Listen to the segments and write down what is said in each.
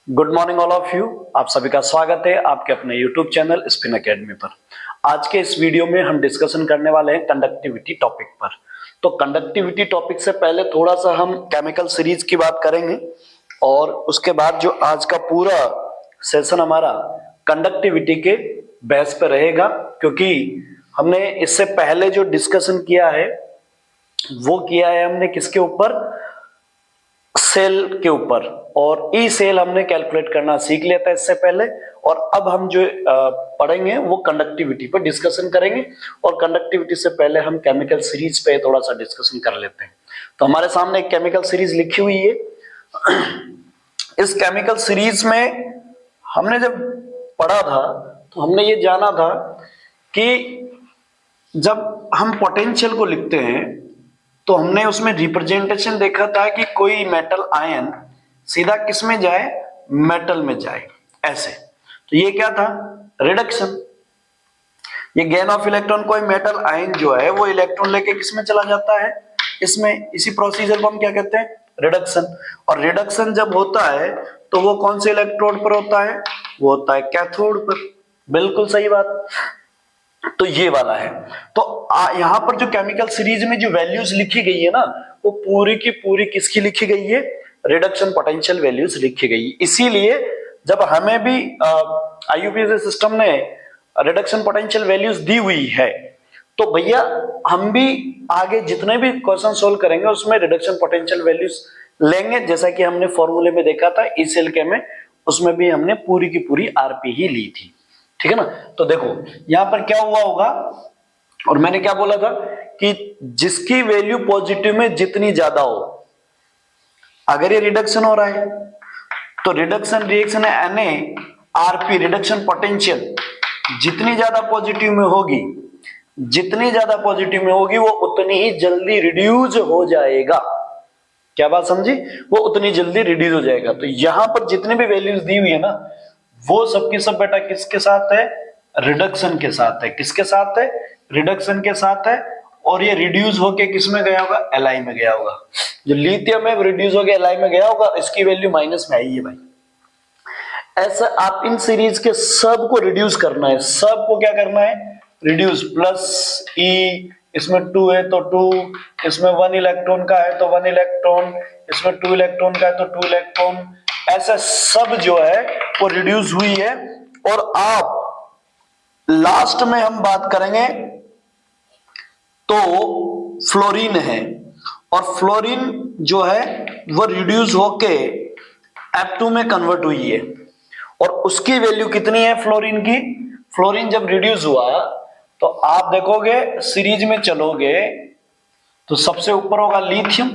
Good morning all of you. आप सभी का स्वागत है आपके अपने यूट्यूब चैनल स्पिन एकेडमी पर। आज के इस वीडियो में हम डिस्कशन करने वाले हैं कंडक्टिविटी टॉपिक पर। तो कंडक्टिविटी टॉपिक से पहले थोड़ा सा हम केमिकल सीरीज की बात करेंगे और उसके बाद जो आज का पूरा सेशन हमारा कंडक्टिविटी के बेस पर रहेगा, क्योंकि हमने इससे पहले जो डिस्कशन किया है वो किया है हमने किसके ऊपर, सेल के ऊपर, और ई सेल हमने कैलकुलेट करना सीख लिया था इससे पहले। और अब हम जो पढ़ेंगे वो कंडक्टिविटी पर डिस्कशन करेंगे, और कंडक्टिविटी से पहले हम केमिकल सीरीज पे थोड़ा सा डिस्कशन कर लेते हैं। तो हमारे सामने एक केमिकल सीरीज लिखी हुई है। इस केमिकल सीरीज में हमने जब पढ़ा था तो हमने ये जाना था कि जब हम पोटेंशियल को लिखते हैं तो हमने उसमें रिप्रेजेंटेशन देखा था कि कोई मेटल आयन सीधा किस में जाए, मेटल में जाए, ऐसे। तो ये क्या था, रिडक्शन। ये गेन ऑफ इलेक्ट्रॉन, कोई मेटल आयन जो है वो इलेक्ट्रॉन लेके किस में चला जाता है, इसमें। इसी प्रोसीजर को हम क्या कहते हैं, रिडक्शन। और रिडक्शन जब होता है तो वो कौन से इलेक्ट्रोड पर होता है, वो होता है कैथोड पर। बिल्कुल सही बात। तो ये वाला है। तो यहां पर जो केमिकल सीरीज में जो वैल्यूज लिखी गई है ना, वो पूरी की पूरी किसकी लिखी गई है, रिडक्शन पोटेंशियल वैल्यूज लिखी गई है। इसीलिए जब हमें भी आईयूपीएसी सिस्टम ने रिडक्शन पोटेंशियल वैल्यूज दी हुई है तो भैया हम भी आगे जितने भी क्वेश्चन सोल्व करेंगे उसमें रिडक्शन पोटेंशियल वैल्यूज लेंगे, जैसा कि हमने फॉर्मूले में देखा था ई सेल के में, उसमें भी हमने पूरी की पूरी आरपी ही ली थी। ठीक है ना। तो देखो यहां पर क्या हुआ होगा, और मैंने क्या बोला था कि जिसकी वैल्यू पॉजिटिव में जितनी ज्यादा हो, अगर ये रिडक्शन हो रहा है तो रिडक्शन रिएक्शन है Na आरपी रिडक्शन पोटेंशियल जितनी ज्यादा पॉजिटिव में होगी, जितनी ज्यादा पॉजिटिव में होगी वो उतनी ही जल्दी रिड्यूस हो जाएगा। क्या बात समझी, वो उतनी जल्दी रिड्यूस हो जाएगा। तो यहां पर जितनी भी वैल्यूज दी हुई है ना, वो सबकी सब बेटा किसके साथ है, रिडक्शन के साथ है। किसके साथ है, रिडक्शन के साथ है। और ये रिड्यूस होके किस में गया होगा, Li में गया होगा। जो लिथियम है रिड्यूस होके Li में गया होगा, इसकी वैल्यू माइनस में आई है भाई। ऐसा आप इन सीरीज के सब को रिड्यूस करना है, सब को क्या करना है, रिड्यूस। प्लस ई, इसमें 2 है तो 2, इसमें 1 इलेक्ट्रॉन का है तो 1 इलेक्ट्रॉन, इसमें 2 इलेक्ट्रॉन का है तो 2 इलेक्ट्रॉन, ऐसा सब जो है वो रिड्यूस हुई है। और आप लास्ट में हम बात करेंगे तो फ्लोरीन है, और फ्लोरीन जो है वो रिड्यूस होके F2 में कन्वर्ट हुई है। और उसकी वैल्यू कितनी है फ्लोरीन की, फ्लोरीन जब रिड्यूस हुआ तो आप देखोगे सीरीज में चलोगे तो सबसे ऊपर होगा लिथियम,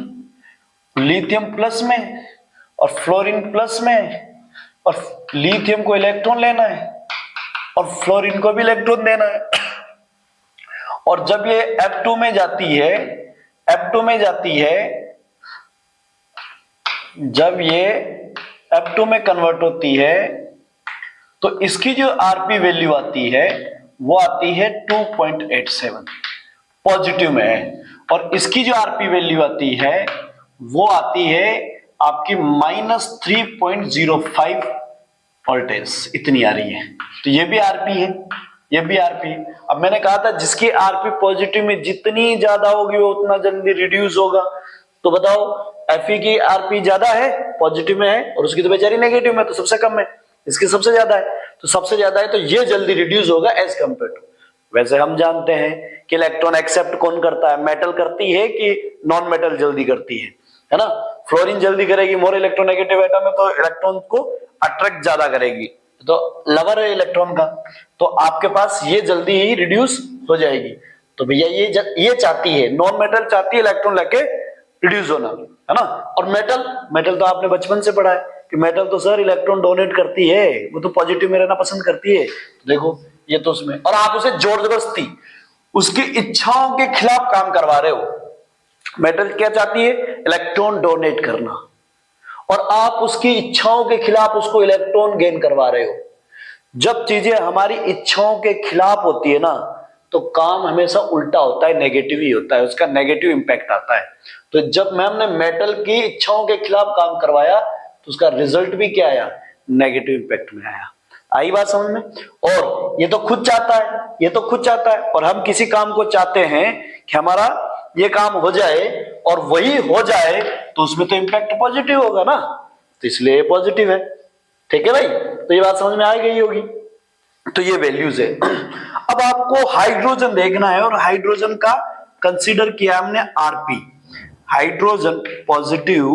लिथियम प्लस में और फ्लोरीन प्लस में, और लिथियम को इलेक्ट्रॉन लेना है और फ्लोरीन को भी इलेक्ट्रॉन देना है। और जब ये F2 में जाती है, F2 में जाती है, जब ये F2 में कन्वर्ट होती है तो इसकी जो आरपी वैल्यू आती है वो आती है 2.87 पॉजिटिव में है, और इसकी जो आरपी वैल्यू आती है वो आती है आपकी -3.05 वोल्टेज, इतनी आ रही है। तो ये भी आरपी है, ये भी आरपी। अब मैंने कहा था जिसकी आरपी पॉजिटिव में जितनी ज्यादा होगी वो उतना जल्दी रिड्यूस होगा। तो बताओ Fe की आरपी ज्यादा है, पॉजिटिव में है, और उसकी तो बेचारी नेगेटिव में, तो सबसे कम है, इसकी सबसे ज्यादा है। तो सबसे ज्यादा है तो ये जल्दी रिड्यूस होगा एज कंपेयर टू। वैसे हम जानते हैं कि इलेक्ट्रॉन एक्सेप्ट कौन करता है, मेटल करती है कि नॉन मेटल जल्दी करती है ना। फ्लोरीन जल्दी करेगी, मोर इलेक्ट्रोनेगेटिव एटम है तो इलेक्ट्रॉन को अट्रैक्ट ज्यादा करेगी, तो लवर है इलेक्ट्रॉन का, तो आपके पास ये जल्दी ही रिड्यूस हो जाएगी। तो भैया ये चाहती है, नॉन मेटल चाहती है इलेक्ट्रॉन लेके रिड्यूस होना, है ना। और मेटल, मेटल तो आपने बचपन से पढ़ा है कि मेटल तो सर इलेक्ट्रॉन डोनेट करती है, वो तो पॉजिटिव में रहना पसंद करती है। तो देखो ये तो उसमें, और आप उसे जोर जबरदस्ती उसकी इच्छाओं के खिलाफ काम करवा रहे हो। मेटल क्या चाहती है, इलेक्ट्रॉन डोनेट करना, और आप उसकी इच्छाओं के खिलाफ उसको इलेक्ट्रॉन गेन करवा रहे हो। जब चीजें हमारी इच्छाओं के खिलाफ होती है ना तो काम हमेशा उल्टा होता है, नेगेटिव ही होता है, उसका नेगेटिव इंपैक्ट आता है। तो जब मैम ने मेटल की इच्छाओं के खिलाफ काम करवाया तो उसका रिजल्ट भी क्या आया, नेगेटिव इंपैक्ट में आया। आई बात समझ में? और ये तो खुद चाहता है, ये तो खुद चाहता है, और हम किसी काम को चाहते हैं कि हमारा ये काम हो जाए और वही हो जाए, तो उसमें तो इंपैक्ट पॉजिटिव होगा ना, तो इसलिए ये पॉजिटिव है। ठीक है भाई, तो ये बात समझ में आ गई होगी। तो ये वैल्यूज है। अब आपको हाइड्रोजन देखना है, और हाइड्रोजन का कंसीडर किया हमने आरपी। हाइड्रोजन पॉजिटिव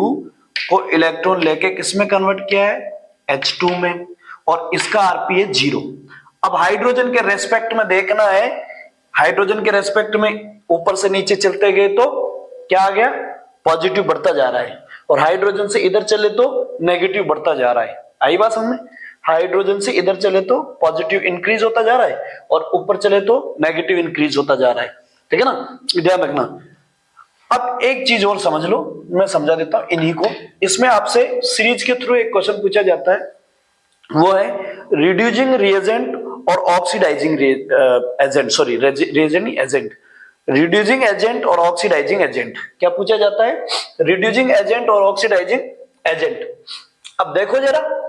को इलेक्ट्रॉन लेके किस में कन्वर्ट किया है? H2 में, और इसका आरपी है 0। अब हाइड्रोजन के रेस्पेक्ट में देखना है, हाइड्रोजन के रेस्पेक्ट में ऊपर से नीचे चलते गए तो क्या आ गया? पॉजिटिव बढ़ता जा रहा है, और हाइड्रोजन से इधर चले तो नेगेटिव बढ़ता जा रहा है। आई बात समझ में? हाइड्रोजन से इधर चले तो पॉजिटिव इंक्रीज होता जा रहा है, और ऊपर चले तो नेगेटिव इंक्रीज होता जा रहा है। ठीक है ना, ध्यान रखना। अब एक चीज और समझ लो, मैं समझा देता हूं इन्हीं को। इसमें आपसे सीरीज के थ्रू एक क्वेश्चन पूछा जाता है, वो है रिड्यूसिंग रिएजेंट और oxidising agent, sorry reagent agent, reducing agent और ऑक्सीडाइजिंग एजेंट। क्या पूछा जाता है? रिड्यूसिंग एजेंट और ऑक्सीडाइजिंग एजेंट। अब देखो जरा,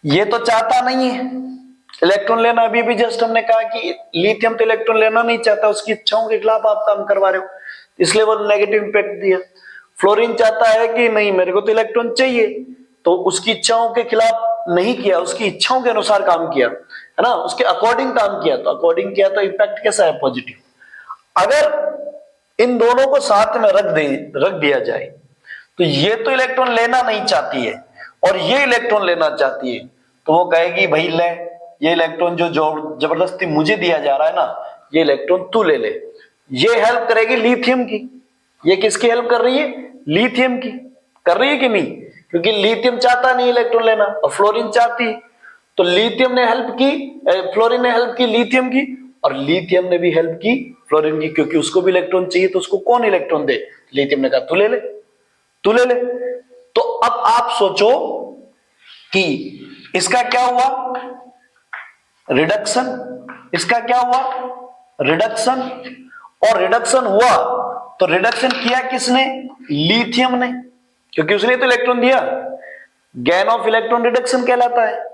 ये तो चाहता नहीं है इलेक्ट्रॉन लेना। अभी भी जस्ट हमने कहा कि लिथियम तो इलेक्ट्रॉन लेना नहीं चाहता, उसकी इच्छाओं के खिलाफ आप काम करवा रहे हो, इसलिए वो नेगेटिव इंपैक्ट दिया। फ्लोरीन चाहता है कि नहीं, मेरे को तो इलेक्ट्रॉन चाहिए, तो उसकी इच्छाओं के खिलाफ नहीं किया, उसकी इच्छाओं के अनुसार काम किया, है ना, उसके अकॉर्डिंग काम किया, तो अकॉर्डिंग किया तो इंपैक्ट कैसा है? पॉजिटिव। अगर इन दोनों को साथ में रख दिया जाए, तो ये तो इलेक्ट्रॉन लेना नहीं चाहती है और ये इलेक्ट्रॉन लेना चाहती है, तो वो कहेगी भाई ले, ये इलेक्ट्रॉन जो जबरदस्ती मुझे दिया जा रहा है ना, ये इलेक्ट्रॉन तू ले ले। ये हेल्प करेगी लिथियम की। ये किसकी हेल्प कर रही है? लिथियम की। कर रही है कि नहीं? क्योंकि लिथियम चाहता नहीं इलेक्ट्रॉन लेना और फ्लोरीन चाहती, तो लिथियम ने हेल्प की, फ्लोरीन ने हेल्प की लिथियम की, और लिथियम ने भी हेल्प की फ्लोरीन की, क्योंकि उसको भी इलेक्ट्रॉन चाहिए, तो उसको कौन इलेक्ट्रॉन दे? लिथियम ने कहा तू ले ले, तू ले ले। तो अब आप सोचो कि इसका क्या हुआ? रिडक्शन। इसका क्या हुआ? रिडक्शन। और रिडक्शन हुआ तो रिडक्शन किया किसने? लिथियम ने, क्योंकि उसने तो इलेक्ट्रॉन दिया। गेन ऑफ इलेक्ट्रॉन रिडक्शन कहलाता है।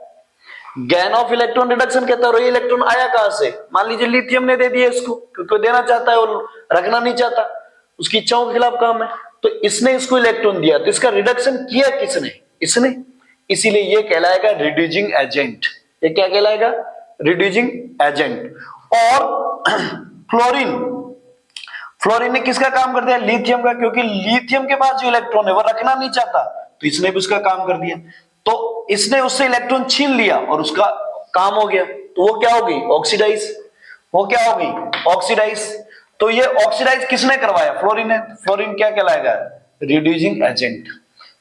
गेन ऑफ इलेक्ट्रॉन रिडक्शन कहता है, और ये इलेक्ट्रॉन आया कहां से? मान लीजिए लिथियम ने दे दिया इसको, क्योंकि वो देना चाहता है और रखना नहीं चाहता, उसकी इच्छाओं के खिलाफ काम है, तो इसने इसको इलेक्ट्रॉन दिया, तो इसका रिडक्शन किया किसने? इसने। इसीलिए ये कहलाएगा रिड्यूसिंग एजेंट। ये क्या कहलाएगा? Reducing agent. और फ्लोरीन, फ्लोरीन ने किसका काम कर दिया? लिथियम का, क्योंकि लिथियम के पास जो इलेक्ट्रॉन है वो रखना नहीं चाहता, तो इसने भी उसका काम कर दिया। तो इसने उससे इलेक्ट्रॉन छीन लिया और उसका काम हो गया, तो वो क्या होगी? ऑक्सीडाइज। वो क्या होगी? ऑक्सीडाइज। तो ये ऑक्सीडाइज किसने करवाया? फ्लोरीन ने। फ्लोरीन क्या कहलाएगा? Reducing agent.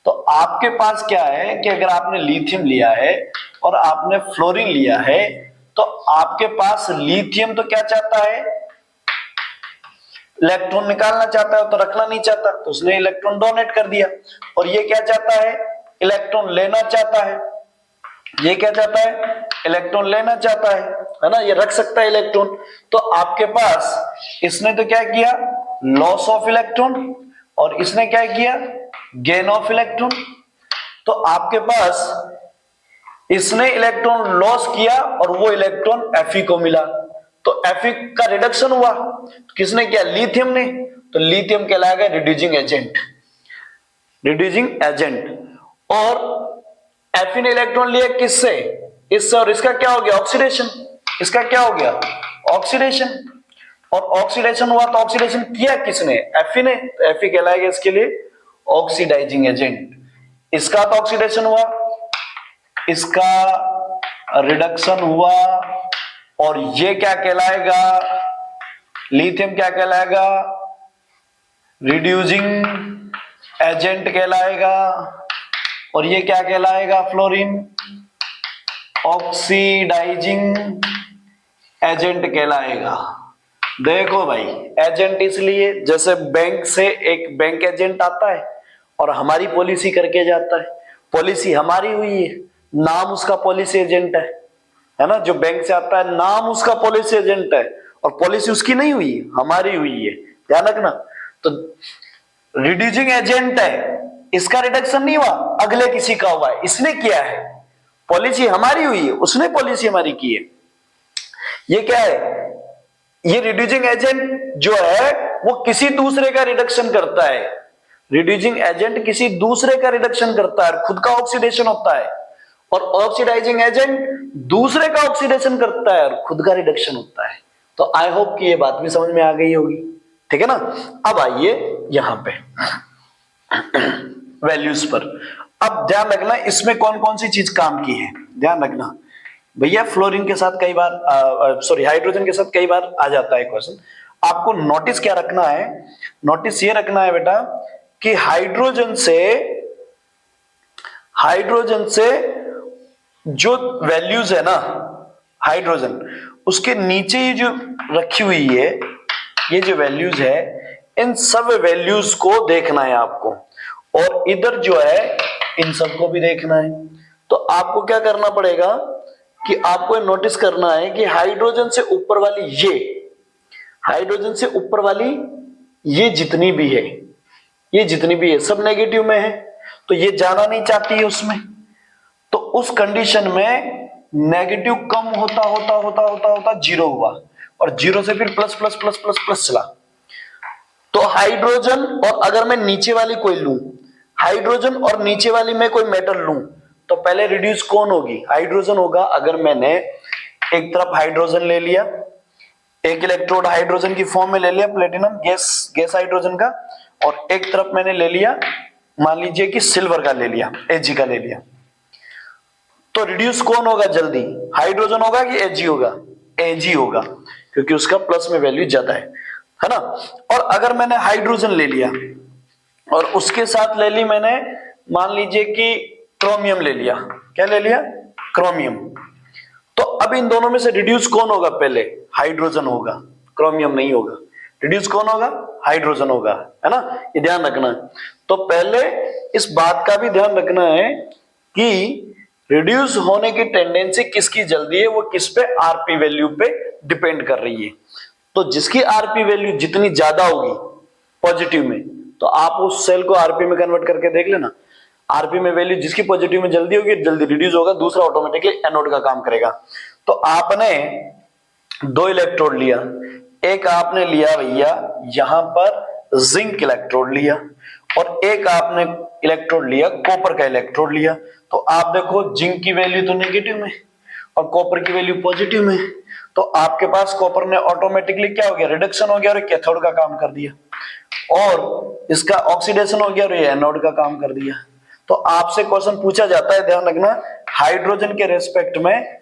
तो आपके पास क्या है कि अगर आपने लिथियम लिया है और आपने फ्लोरीन लिया है, तो आपके पास लिथियम तो क्या चाहता है? इलेक्ट्रॉन निकालना चाहता है, तो रखना नहीं चाहता, तो उसने इलेक्ट्रॉन डोनेट कर दिया। और ये क्या चाहता है? इलेक्ट्रॉन लेना चाहता है। ये क्या चाहता है? इलेक्ट्रॉन लेना चाहता है ना, ये रख सकता है इलेक्ट्रॉन। तो आपके पास इसने तो क्या किया? लॉस ऑफ इलेक्ट्रॉन, और इसने क्या किया? Gain of electron. तो आपके पास इसने इलेक्ट्रॉन लॉस किया और वो इलेक्ट्रॉन Fe को मिला, तो Fe का रिडक्शन हुआ। तो किसने किया? लिथियम ने। तो लिथियम कहलाएगा रिड्यूसिंग एजेंट। Reducing agent. और Fe ने इलेक्ट्रॉन लिया किससे? इससे, और इसका क्या हो गया? ऑक्सीडेशन। इसका क्या हो गया? ऑक्सीडेशन। और ऑक्सीडेशन हुआ, तो ऑक्सीडेशन किया किसने? Fe ने। तो Fe कहलाएगा इसके लिए ऑक्सीडाइजिंग एजेंट। इसका तो ऑक्सीडेशन हुआ, इसका रिडक्शन हुआ, और ये क्या कहलाएगा? लिथियम क्या कहलाएगा? रिड्यूसिंग एजेंट कहलाएगा। और ये क्या कहलाएगा? फ्लोरीन ऑक्सीडाइजिंग एजेंट कहलाएगा। देखो भाई, एजेंट इसलिए जैसे बैंक से एक बैंक एजेंट आता है और हमारी पॉलिसी करके जाता है, पॉलिसी हमारी हुई है, नाम उसका पॉलिसी एजेंट है ना। जो बैंक से आता है नाम उसका पॉलिसी एजेंट है, और पॉलिसी उसकी नहीं हुई, हमारी हुई है, ध्यान रखना। तो रिड्यूसिंग एजेंट है, इसका रिडक्शन नहीं हुआ, अगले किसी का हुआ है, इसने किया है, पॉलिसी हमारी हुई है, उसने पॉलिसी हमारी की है। ये क्या है, ये रिड्यूसिंग एजेंट जो है वो किसी दूसरे का रिडक्शन करता है, रिड्यूसिंग एजेंट किसी दूसरे का रिडक्शन करता है, खुद का ऑक्सीडेशन होता है, और ऑक्सीडाइजिंग एजेंट दूसरे का ऑक्सीडेशन करता है और खुद का रिडक्शन होता है। तो आई होप कि ये बात भी समझ में आ गई होगी, ठीक है ना। अब आइए यहां पे वैल्यूज पर। अब ध्यान रखना इसमें कौन कौन सी चीज काम की है, ध्यान रखना भैया। फ्लोरीन के साथ कई बार सॉरी हाइड्रोजन के साथ कई बार आ जाता है क्वेश्चन। आपको नोटिस क्या रखना है, नोटिस ये रखना है बेटा कि हाइड्रोजन से जो वैल्यूज है ना, हाइड्रोजन उसके नीचे ये जो रखी हुई है, ये जो वैल्यूज है, इन सब वैल्यूज को देखना है आपको, और इधर जो है इन सबको भी देखना है। तो आपको क्या करना पड़ेगा कि आपको नोटिस करना है कि हाइड्रोजन से ऊपर वाली हाइड्रोजन से ऊपर वाली ये जितनी भी है सब नेगेटिव में है, तो ये जाना नहीं चाहती है उसमें। तो उस कंडीशन में नेगेटिव कम होता होता होता होता होता जीरो हुआ, और जीरो से फिर plus plus plus plus plus चला। तो हाइड्रोजन, और अगर मैं नीचे वाली कोई लूं, हाइड्रोजन और नीचे वाली में कोई मेटल लूं, तो पहले रिड्यूस कौन होगी, हाइड्रोजन होगा। अगर मैंने एक तरफ हाइड्रोजन ले लिया, एक इलेक्ट्रोड हाइड्रोजन की फॉर्म में ले लिया प्लेटिनम गैस हाइड्रोजन का, और एक तरफ मैंने ले लिया मान लीजिए कि सिल्वर का ले लिया, Ag का ले लिया, तो रिड्यूस कौन होगा जल्दी, हाइड्रोजन होगा कि Ag होगा, Ag होगा, क्योंकि उसका प्लस में वैल्यू ज्यादा है ना। और अगर मैंने हाइड्रोजन ले लिया और उसके साथ ले ली मैंने मान लीजिए कि क्रोमियम ले लिया, क्या ले लिया, क्रोमियम, तो अब इन दोनों में से रिड्यूस कौन होगा, पहले हाइड्रोजन होगा, क्रोमियम नहीं होगा। रिड्यूस कौन होगा, हाइड्रोजन होगा, है ना, ये ध्यान रखना है। तो पहले इस बात का भी ध्यान रखना है कि रिड्यूस होने की टेंडेंसी किसकी जल्दी है, वो किस पे, आरपी वैल्यू पे डिपेंड कर रही है। तो जिसकी आरपी वैल्यू जितनी ज्यादा होगी पॉजिटिव में, तो आप उस सेल को आरपी में कन्वर्ट करके देख लेना, आरपी में वैल्यू जिसकी पॉजिटिव में जल्दी होगी जल्दी रिड्यूस होगा, दूसरा ऑटोमेटिकली एनोड का काम करेगा। तो आपने दो इलेक्ट्रोड लिया, एक आपने लिया भैया यहां पर जिंक इलेक्ट्रोड लिया, और एक आपने इलेक्ट्रोड लिया कॉपर का इलेक्ट्रोड लिया। तो आप देखो जिंक की वैल्यू तो नेगेटिव में और कॉपर की वैल्यू पॉजिटिव में, तो आपके पास कॉपर ने ऑटोमेटिकली क्या हो गया, रिडक्शन हो गया और कैथोड का काम कर दिया, और इसका ऑक्सीडेशन हो गया और ये एनोड का काम कर दिया। तो आपसे क्वेश्चन पूछा जाता है, ध्यान रखना, हाइड्रोजन के रेस्पेक्ट में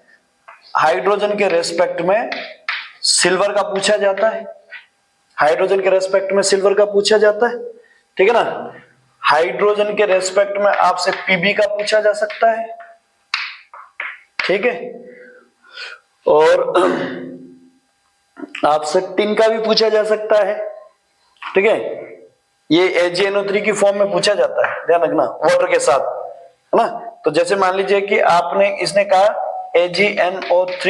सिल्वर का पूछा जाता है, हाइड्रोजन के रेस्पेक्ट में सिल्वर का पूछा जाता है, ठीक है ना। हाइड्रोजन के रेस्पेक्ट में आपसे पीबी का पूछा जा सकता है, ठीक है, और आपसे टिन का भी पूछा जा सकता है, ठीक है। ये AgNO3 की फॉर्म में पूछा जाता है, ध्यान रखना, वाटर के साथ, है ना। तो जैसे मान लीजिए कि इसने कहा AgNO3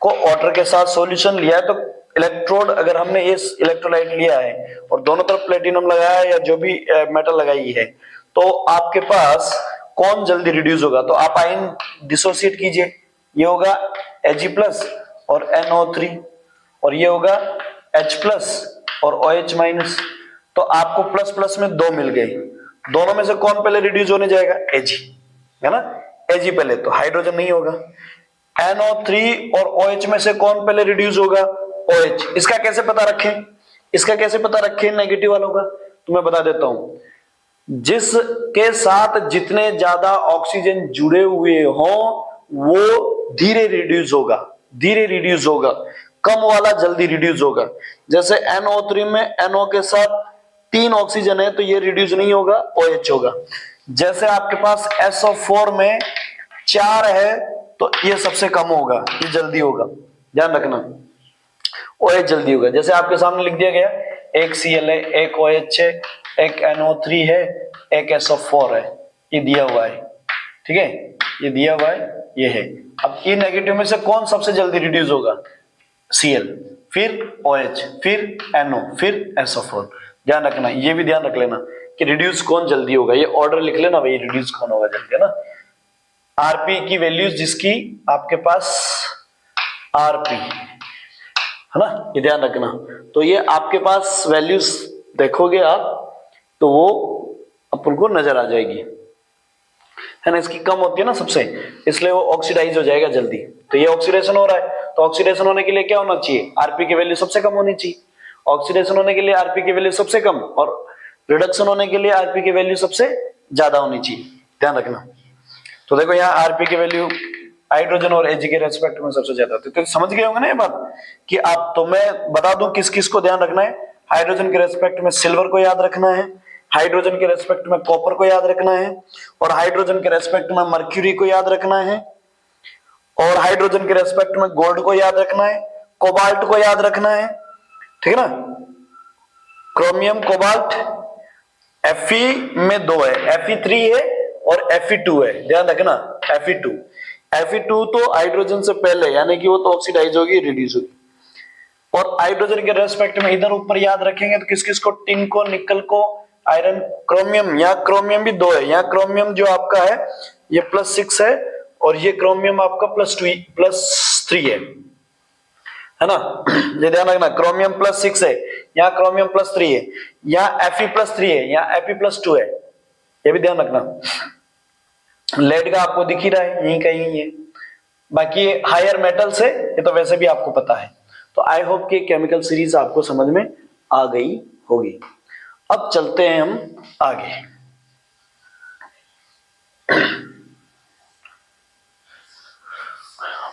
को वाटर के साथ सॉल्यूशन लिया है, तो इलेक्ट्रोड अगर हमने ये इलेक्ट्रोलाइट लिया है और दोनों तरफ प्लेटिनम लगाया है या जो भी मेटल लगाई है, तो आपके पास कौन जल्दी रिड्यूस होगा, तो आप आयन डिसोसिएट कीजिए, ये होगा Ag+ और NO3, और ये होगा H+ और OH-। तो आपको प्लस प्लस में दो मिल गए, दोनों में से कौन पहले रिड्यूस होने जाएगा, Ag, है ना, Ag पहले, तो हाइड्रोजन नहीं होगा। NO3 और OH में से कौन पहले रिड्यूस होगा, OH। इसका कैसे पता रखें नेगेटिव वालों का, तो मैं बता देता हूं, जिसके साथ जितने ज्यादा ऑक्सीजन जुड़े हुए हो वो धीरे रिड्यूस होगा, कम वाला जल्दी रिड्यूस होगा। जैसे NO3 में NO के साथ 3 ऑक्सीजन है तो ये रिड्यूस नहीं होगा, OH होगा। जैसे आपके पास SO4 में 4 है तो ये सबसे कम होगा, ये जल्दी होगा, ध्यान रखना, OH जल्दी होगा। जैसे आपके सामने लिख दिया गया, एक Cl है, एक OH है, एक NO3 है, एक SO4 है, ये दिया हुआ है, ठीक है, ये दिया हुआ है, ये है। अब ये नेगेटिव में से कौन सबसे जल्दी रिड्यूस होगा, Cl, फिर OH, फिर NO, फिर SO4। ध्यान रखना, ये भी ध्यान रख लेना कि रिड्यूस कौन जल्दी होगा, ये ऑर्डर लिख लेना भाई, रिड्यूस कौन होगा जल्दी, है ना। आरपी की वैल्यूज जिसकी आपके पास आरपी, है ना, ये ध्यान रखना। तो ये आपके पास वैल्यूज देखोगे आप तो वो अपन को नजर आ जाएगी, है ना। इसकी कम होती है ना सबसे, इसलिए वो ऑक्सीडाइज हो जाएगा जल्दी। तो ये ऑक्सीडेशन हो रहा है, तो ऑक्सीडेशन होने के लिए क्या होना चाहिए, आरपी की वैल्यू सबसे कम होनी चाहिए। ऑक्सीडेशन होने के लिए आरपी की वैल्यू सबसे कम और रिडक्शन होने के लिए आरपी की वैल्यू सबसे ज्यादा होनी चाहिए, ध्यान रखना। तो देखो यहाँ आरपी की वैल्यू हाइड्रोजन और एजी के रेस्पेक्ट में सबसे ज्यादा होती है। तो समझ गए होंगे ना ये बात कि आप, तो मैं बता दूं किस किस को ध्यान रखना है। हाइड्रोजन के रेस्पेक्ट में सिल्वर को याद रखना है, हाइड्रोजन के रेस्पेक्ट में कॉपर को याद रखना है, और हाइड्रोजन के रेस्पेक्ट में मर्क्यूरी को याद रखना है, और हाइड्रोजन के रेस्पेक्ट में गोल्ड को याद रखना है, कोबाल्ट को याद रखना है, ठीक है ना। क्रोमियम, कोबाल्ट, Fe में 2 है, Fe3 है और Fe2 है, ध्यान रखना। Fe2 तो हाइड्रोजन से पहले, यानी कि वो तो ऑक्सीडाइज होगी, रिड्यूस होगी। और हाइड्रोजन के रेस्पेक्ट में इधर ऊपर याद रखेंगे तो किस किस को, टिन को, निकल को, आयरन, क्रोमियम। यहाँ क्रोमियम भी 2 है, यहाँ क्रोमियम जो आपका है ये +6 है और ये क्रोमियम आपका +3 है ना। ये ध्यान रखना, क्रोमियम +6 है, यहाँ क्रोमियम +3 है, यहाँ Fe+3 है, यहाँ Fe+2 है, ये भी ध्यान रखना। लेड का आपको दिख ही रहा है, यही कहीं है। बाकी हायर मेटल्स है, ये तो वैसे भी आपको पता है। तो आई होप कि केमिकल सीरीज आपको समझ में आ गई होगी। अब चलते हैं हम आगे।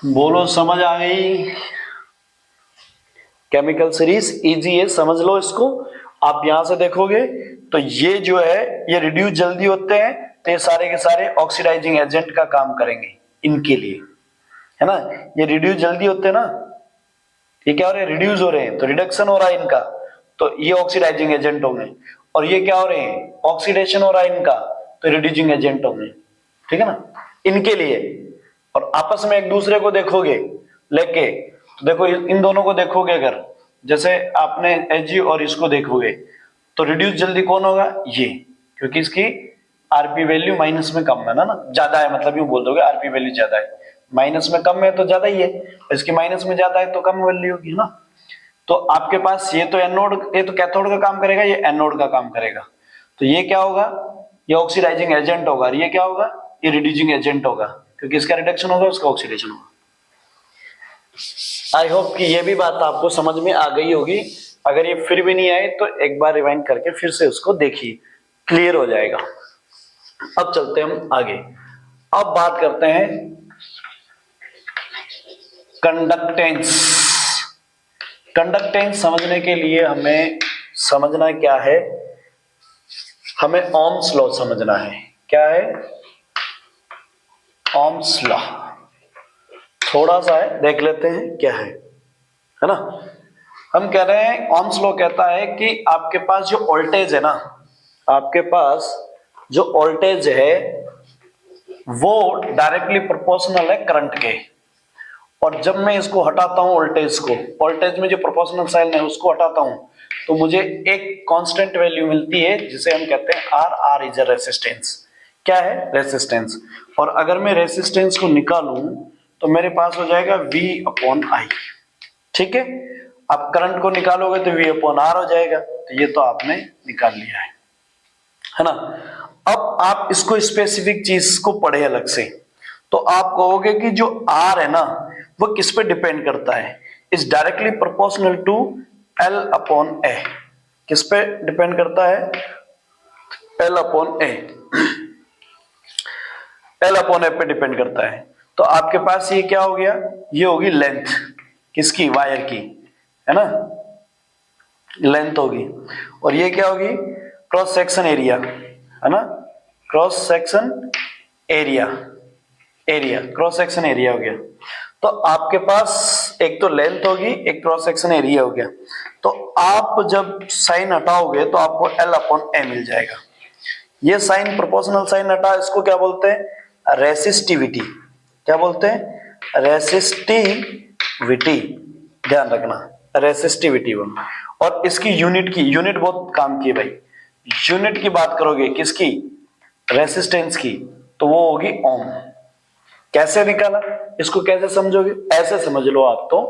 बोलो समझ आ गई? केमिकल सीरीज इजी है, समझ लो इसको। आप यहां से देखोगे तो ये जो है ये रिड्यूस जल्दी होते हैं, तो ये सारे के सारे ऑक्सीडाइजिंग एजेंट का काम करेंगे इनके लिए, है ना। ये रिड्यूस जल्दी होते हैं ना, ये क्या हो रहे हैं, रिड्यूस हो रहे हैं, तो रिडक्शन हो रहा है इनका, तो ये ऑक्सीडाइजिंग एजेंट होंगे। और ये क्या हो रहे हैं, ऑक्सीडेशन हो रहा है इनका, तो रिड्यूसिंग एजेंट होंगे, ठीक है ना, इनके लिए। और आपस में एक दूसरे को देखोगे लेके, तो देखो इन दोनों को देखोगे, अगर जैसे आपने Ag और इसको देखोगे तो रिड्यूस जल्दी कौन होगा, ये, क्योंकि इसकी आरपी वैल्यू माइनस में कम है ना, ज्यादा है, मतलब यूं बोल दोगे आरपी वैल्यू ज्यादा है, माइनस में कम है तो ज्यादा ही है, इसकी माइनस में ज्यादा है तो कम वैल्यू होगी ना। तो आपके पास ये तो एनोड, ये तो कैथोड का काम करेगा, ये एनोड का काम करेगा। तो ये क्या होगा, ये ऑक्सीडाइजिंग एजेंट होगा, ये क्या होगा, ये रिड्यूसिंग एजेंट होगा, क्योंकि इसका रिडक्शन होगा, उसका ऑक्सीडेशन होगा। आई होप कि ये भी बात आपको समझ में आ गई होगी। अगर ये फिर भी नहीं आए तो एक बार रिवाइंड करके फिर से उसको देखिए, क्लियर हो जाएगा। अब चलते हैं हम आगे। अब बात करते हैं कंडक्टेंस। कंडक्टेंस समझने के लिए हमें समझना क्या है, हमें ओम्स लॉ समझना है। क्या है, ओम्स लॉ। थोड़ा सा है, देख लेते हैं क्या है ना। हम कह रहे हैं ओम्स लॉ कहता है कि आपके पास जो वोल्टेज है ना, आपके पास जो वोल्टेज है वो डायरेक्टली प्रोपोर्शनल है करंट के। और जब मैं इसको हटाता हूं वोल्टेज को, वोल्टेज में जो प्रोपोर्शनल साइन है उसको हटाता हूं, तो मुझे एक कांस्टेंट वैल्यू मिलती है जिसे हम कहते हैं R. R is a resistance. क्या है, रेसिस्टेंस। और अगर मैं रेसिस्टेंस को निकालूं तो मेरे पास हो जाएगा V/I, ठीक है। अब करंट को निकालोगे तो V/R हो जाएगा। तो ये तो आपने निकाल लिया है ना। अब आप इसको स्पेसिफिक चीज को पढ़े अलग से, तो आप कहोगे कि जो R है ना वो किस पे डिपेंड करता है, is directly proportional to L/A। किस पे डिपेंड करता है, L/A। L/A पे डिपेंड करता है। तो आपके पास ये क्या हो गया, ये होगी लेंथ किसकी, वायर की, है ना, लेंथ होगी। और ये क्या होगी, क्रॉस सेक्शन एरिया, है ना, cross section area, cross section area हो गया। तो आपके पास एक तो लेंथ होगी, एक क्रॉस सेक्शन एरिया हो गया। तो आप जब साइन हटाओगे तो आपको L/A मिल जाएगा। ये साइन, प्रोपोर्शनल साइन हटा, इसको क्या बोलते हैं, रेसिस्टिविटी। क्या बोलते हैं, रेसिस्टिविटी, ध्यान रखना, रेसिस्टिविटी। और इसकी यूनिट बहुत काम की है भाई। यूनिट की बात करोगे किसकी, रेसिस्टेंस की, तो वो होगी ओम। कैसे निकाला, इसको कैसे समझोगे, ऐसे समझ लो आप तो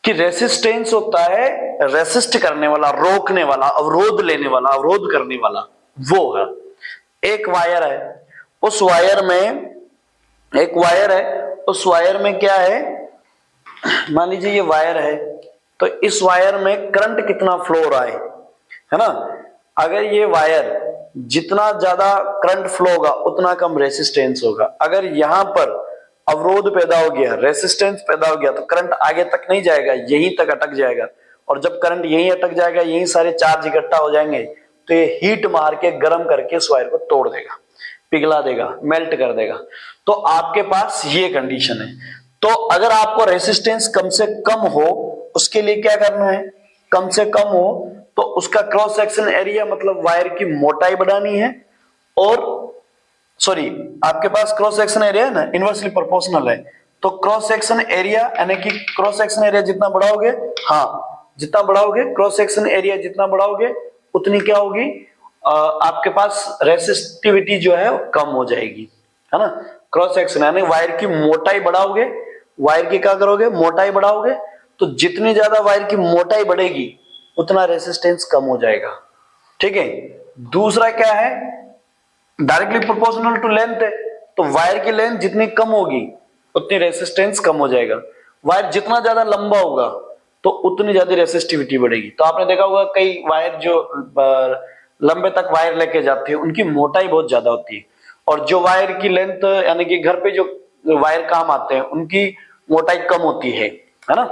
कि रेसिस्टेंस होता है रेसिस्ट करने वाला, रोकने वाला, अवरोध लेने वाला, अवरोध करने वाला, वो है। एक वायर है, उस वायर में एक वायर है, उस वायर में क्या है, मान लीजिए ये वायर है, तो इस वायर में करंट कितना फ्लो हो रहा है ना। अगर ये वायर जितना ज्यादा करंट फ्लो होगा उतना कम रेसिस्टेंस होगा। अगर यहां पर अवरोध पैदा हो गया, रेसिस्टेंस पैदा हो गया, तो करंट आगे तक नहीं जाएगा, यहीं तक अटक जाएगा। और जब करंट यहीं अटक जाएगा, यहीं सारे चार्ज इकट्ठा हो जाएंगे, तो ये हीट मार के गर्म करके इस वायर को तोड़ देगा, पिघला देगा, मेल्ट कर देगा। तो आपके पास ये कंडीशन है। तो अगर आपको रेसिस्टेंस कम से कम हो, उसके लिए क्या करना है, कम से कम हो तो उसका क्रॉस सेक्शन एरिया मतलब वायर की मोटाई बढ़ानी है। और सॉरी, आपके पास क्रॉस सेक्शन एरिया है ना, इनवर्सली प्रोपोर्शनल है, तो क्रॉस सेक्शन एरिया यानी कि क्रॉस सेक्शन एरिया जितना बढ़ाओगे, हाँ जितना बढ़ाओगे क्रॉस सेक्शन एरिया जितना बढ़ाओगे उतनी क्या होगी, आपके पास रेसिस्टिविटी जो है कम हो जाएगी, है ना। क्रॉस सेक्शन यानी वायर की मोटाई बढ़ाओगे, वायर की क्या करोगे, मोटाई बढ़ाओगे, तो जितनी ज्यादा वायर की मोटाई बढ़ेगी उतना रेसिस्टेंस कम हो जाएगा, ठीक है। दूसरा क्या है, डायरेक्टली प्रोपोर्शनल टू लेंथ है, तो वायर की लेंथ जितनी कम होगी उतनी रेसिस्टेंस कम हो जाएगा। वायर जितना ज्यादा लंबा होगा तो उतनी ज्यादा रेसिस्टिविटी बढ़ेगी। तो आपने देखा होगा कई वायर जो लंबे तक वायर लेके जाते हैं उनकी मोटाई बहुत ज्यादा होती है, और जो वायर की लेंथ यानी कि घर पे जो वायर काम आते हैं उनकी मोटाई कम होती है ना।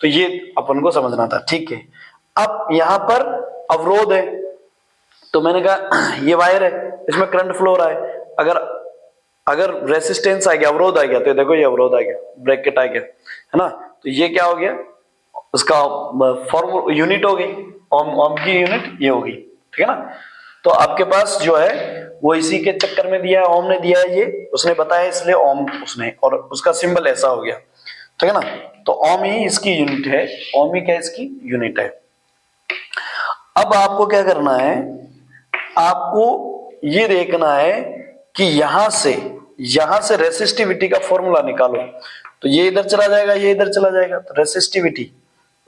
तो ये अपन को समझना था, ठीक है। अब यहां पर अवरोध है, तो मैंने कहा ये वायर है, इसमें करंट फ्लो हो रहा है। अगर रेसिस्टेंस आ गया, अवरोध आ गया, तो देखो ये अवरोध आ गया, ब्रैकेट आ गया, है ना। तो ये क्या हो गया, उसका फॉर्म यूनिट हो गई, ओम की यूनिट ये होगी, ठीक है ना। तो आपके पास जो है वो इसी के चक्कर में दिया है, ओम ने दिया है, ये उसने बताया इसलिए ओम उसने, और उसका सिंबल ऐसा हो गया, ठीक है ना। तो ओम ही इसकी यूनिट है, ओम ही क्या इसकी यूनिट है। अब आपको क्या करना है, आपको ये देखना है कि यहां से रेसिस्टिविटी का फॉर्मूला निकालो। तो ये इधर चला जाएगा, ये इधर चला जाएगा, तो रेसिस्टिविटी,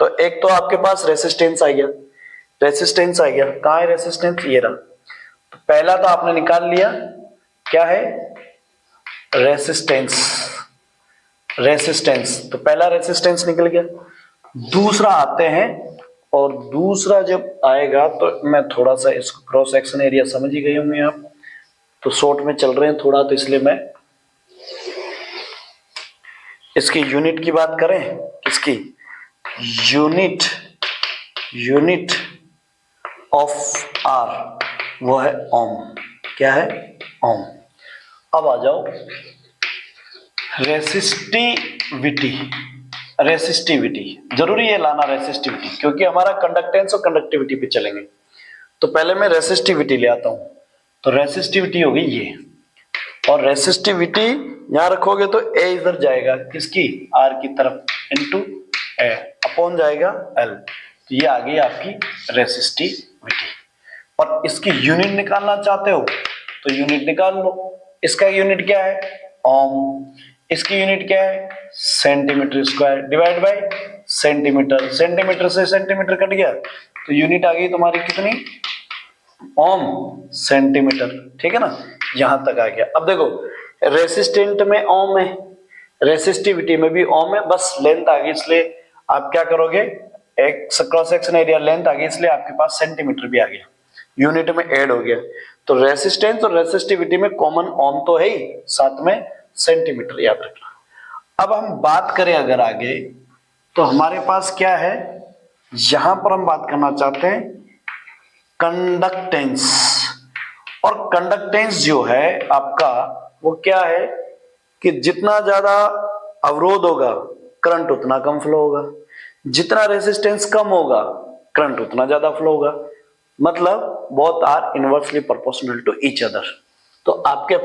तो एक तो आपके पास रेसिस्टेंस आ गया, रेसिस्टेंस आ गया, कहां है रेसिस्टेंस, ये रहा। तो पहला तो आपने निकाल लिया, क्या है, रेसिस्टेंस, रेसिस्टेंस, तो पहला रेसिस्टेंस निकल गया। दूसरा आते हैं, और दूसरा जब आएगा तो मैं थोड़ा सा इसको क्रॉस सेक्शन एरिया समझ ही गए होंगे आप, तो शॉर्ट में चल रहे हैं थोड़ा, तो इसलिए मैं इसकी यूनिट की बात करें, इसकी यूनिट ऑफ आर वो है ओम, क्या है, ओम। अब आ जाओ रेसिस्टिविटी, जरूरी है लाना रेसिस्टिविटी, क्योंकि हमारा कंडक्टेंस और कंडक्टिविटी पे चलेंगे। तो पहले मैं रेसिस्टिविटी ले आता हूं, तो रेसिस्टिविटी होगी ये, और रेसिस्टिविटी यहां रखोगे तो ए इधर जाएगा किसकी, आर की तरफ, इनटू ए अपॉन जाएगा एल, तो ये आ गई आपकी रेसिस्टिविटी। और इसकी यूनिट निकालना चाहते हो तो यूनिट निकाल लो। इसका यूनिट क्या है, ओम, इसकी यूनिट क्या है, centimetre square divide by centimetre, centimetre से सेंटीमीटर कट गया, तो यूनिट आ गई तुम्हारी कितनी, ओम सेंटीमीटर, ठीक है ना। यहां तक आ गया। अब देखो रेसिस्टेंट में ओम है, रेसिस्टिविटी में भी ओम है, बस लेंथ आ गई इसलिए आप क्या करोगे, एक क्रॉस सेक्शन एरिया लेंथ आ गई इसलिए आपके पास सेंटीमीटर भी आ गया, यूनिट में ऐड हो गया। तो रेसिस्टेंस और रेसिस्टिविटी में कॉमन ओम तो है ही, साथ में सेंटीमीटर याद रखना। अब हम बात करें अगर आगे, तो हमारे पास क्या है, यहां पर हम बात करना चाहते हैं कंडक्टेंस। और कंडक्टेंस जो है आपका वो क्या है कि जितना ज्यादा अवरोध होगा करंट उतना कम फ्लो होगा, जितना रेसिस्टेंस कम होगा करंट उतना ज्यादा फ्लो होगा, मतलब both are inversely proportional to each other. तो आपके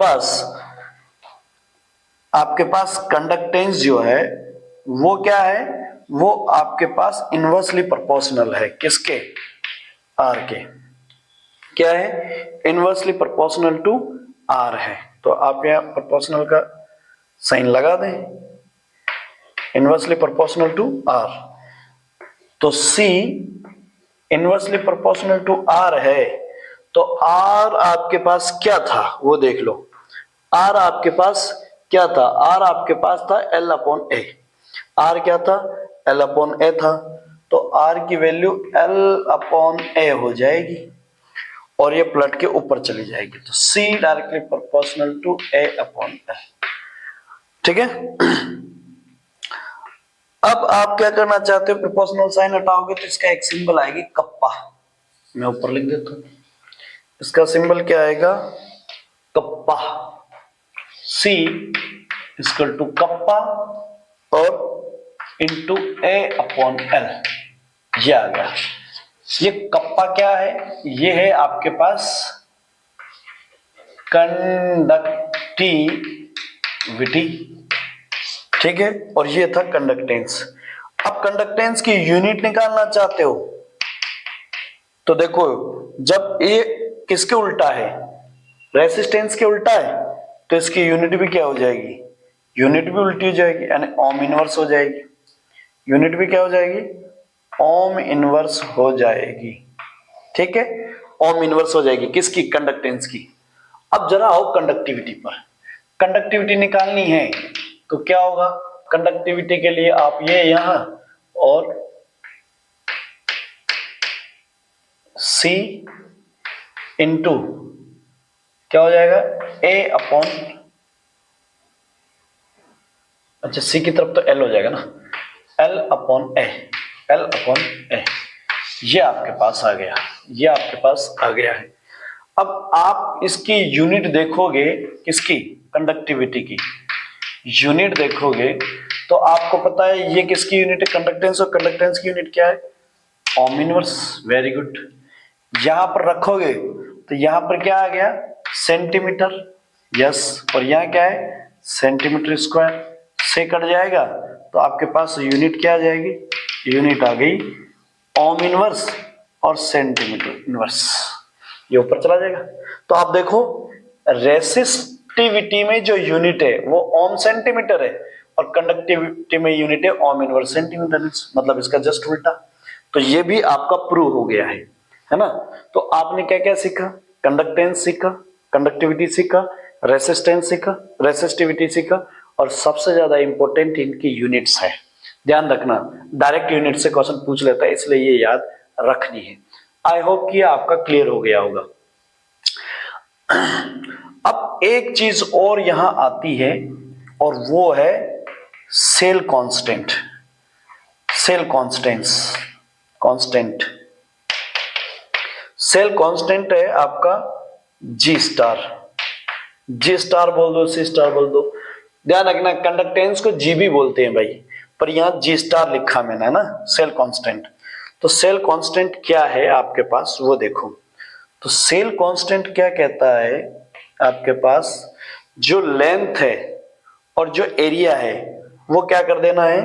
पास कंडक्टेंस जो है वो क्या है, वो आपके पास इनवर्सली प्रोपोर्शनल है किसके, आर के। क्या है, इनवर्सली प्रोपोर्शनल टू आर है। तो आप यहाँ प्रोपोर्शनल का साइन लगा दें, इनवर्सली प्रोपोर्शनल टू आर। तो C inversely proportional to R है, तो आर आपके पास क्या था वो देख लो। आर आपके पास क्या था, आर आपके पास था एल अपॉन ए। आर क्या था, एल अपॉन ए था। तो आर की वैल्यू एल अपॉन ए हो जाएगी और ये पलट के ऊपर चली जाएगी। तो C directly proportional to A upon L. ठीक है। अब आप क्या करना चाहते हो, प्रोपोर्शनल साइन हटाओगे तो इसका एक सिंबल आएगी कप्पा। मैं ऊपर लिख देता हूं, इसका सिंबल क्या आएगा, kappa. C equal to kappa और इंटू ए अपॉन एल, ये आ गया। ये कप्पा क्या है, ये है आपके पास कंडक्टिविटी। ठीक है, और ये था कंडक्टेंस। अब कंडक्टेंस की यूनिट निकालना चाहते हो तो देखो, जब ये किसके उल्टा है, रेसिस्टेंस के उल्टा है, तो इसकी यूनिट भी क्या हो जाएगी, यूनिट भी उल्टी हो जाएगी, यानी ओम इनवर्स हो जाएगी। यूनिट भी क्या हो जाएगी, ओम इनवर्स हो जाएगी। ठीक है, ओम इनवर्स हो जाएगी किसकी, कंडक्टेंस की। अब जरा आओ कंडक्टिविटी पर। कंडक्टिविटी निकालनी है तो क्या होगा, कंडक्टिविटी के लिए आप ये यहां और C इंटू क्या हो जाएगा, A अपॉन, अच्छा C की तरफ तो L हो जाएगा ना, L upon A, L upon A। ये आपके पास आ गया, ये आपके पास आ गया है। अब आप इसकी यूनिट देखोगे, किसकी, कंडक्टिविटी की यूनिट देखोगे तो आपको पता है ये किसकी यूनिट है, कंडक्टेंस। और कंडक्टेंस की यूनिट क्या है, ओम इनवर्स। Very good. यहां पर रखोगे तो यहां पर क्या आ गया, सेंटीमीटर। यस, और यहां क्या है, सेंटीमीटर स्क्वायर। से कट जाएगा तो आपके पास यूनिट क्या आ जाएगी, यूनिट आ गई ओम इनवर्स और सेंटीमीटर इनवर्स। ये ऊपर चला जाएगा। तो आप देखो, रेसिस्टिविटी में जो यूनिट है वो ओम सेंटीमीटर है और कंडक्टिविटी में यूनिट है ओम इनवर्स सेंटीमीटर, मतलब इसका जस्ट उल्टा। तो ये भी आपका प्रूव हो गया है ना। तो आपने क्या क्या सीखा, कंडक्टेंस सीखा, कंडक्टिविटी सीखा, रेसिस्टेंस सीखा, रेसिस्टिविटी सीखा, और सबसे ज्यादा इंपॉर्टेंट इनकी यूनिट्स है। ध्यान रखना, डायरेक्ट यूनिट से क्वेश्चन पूछ लेता है, इसलिए ये याद रखनी है। आई होप कि आपका क्लियर हो गया होगा। अब एक चीज और यहां आती है और वो है cell constant, cell constants, constant. Cell constant है आपका जी स्टार, जी स्टार बोल दो, सी स्टार बोल दो। ध्यान रखना, कंडक्टेंस को जी भी बोलते हैं भाई, पर यहां जी स्टार लिखा मैंने, है ना, सेल कांस्टेंट। तो सेल कांस्टेंट क्या है आपके पास वो देखो। तो सेल कांस्टेंट क्या कहता है, आपके पास जो लेंथ है और जो एरिया है वो क्या कर देना है,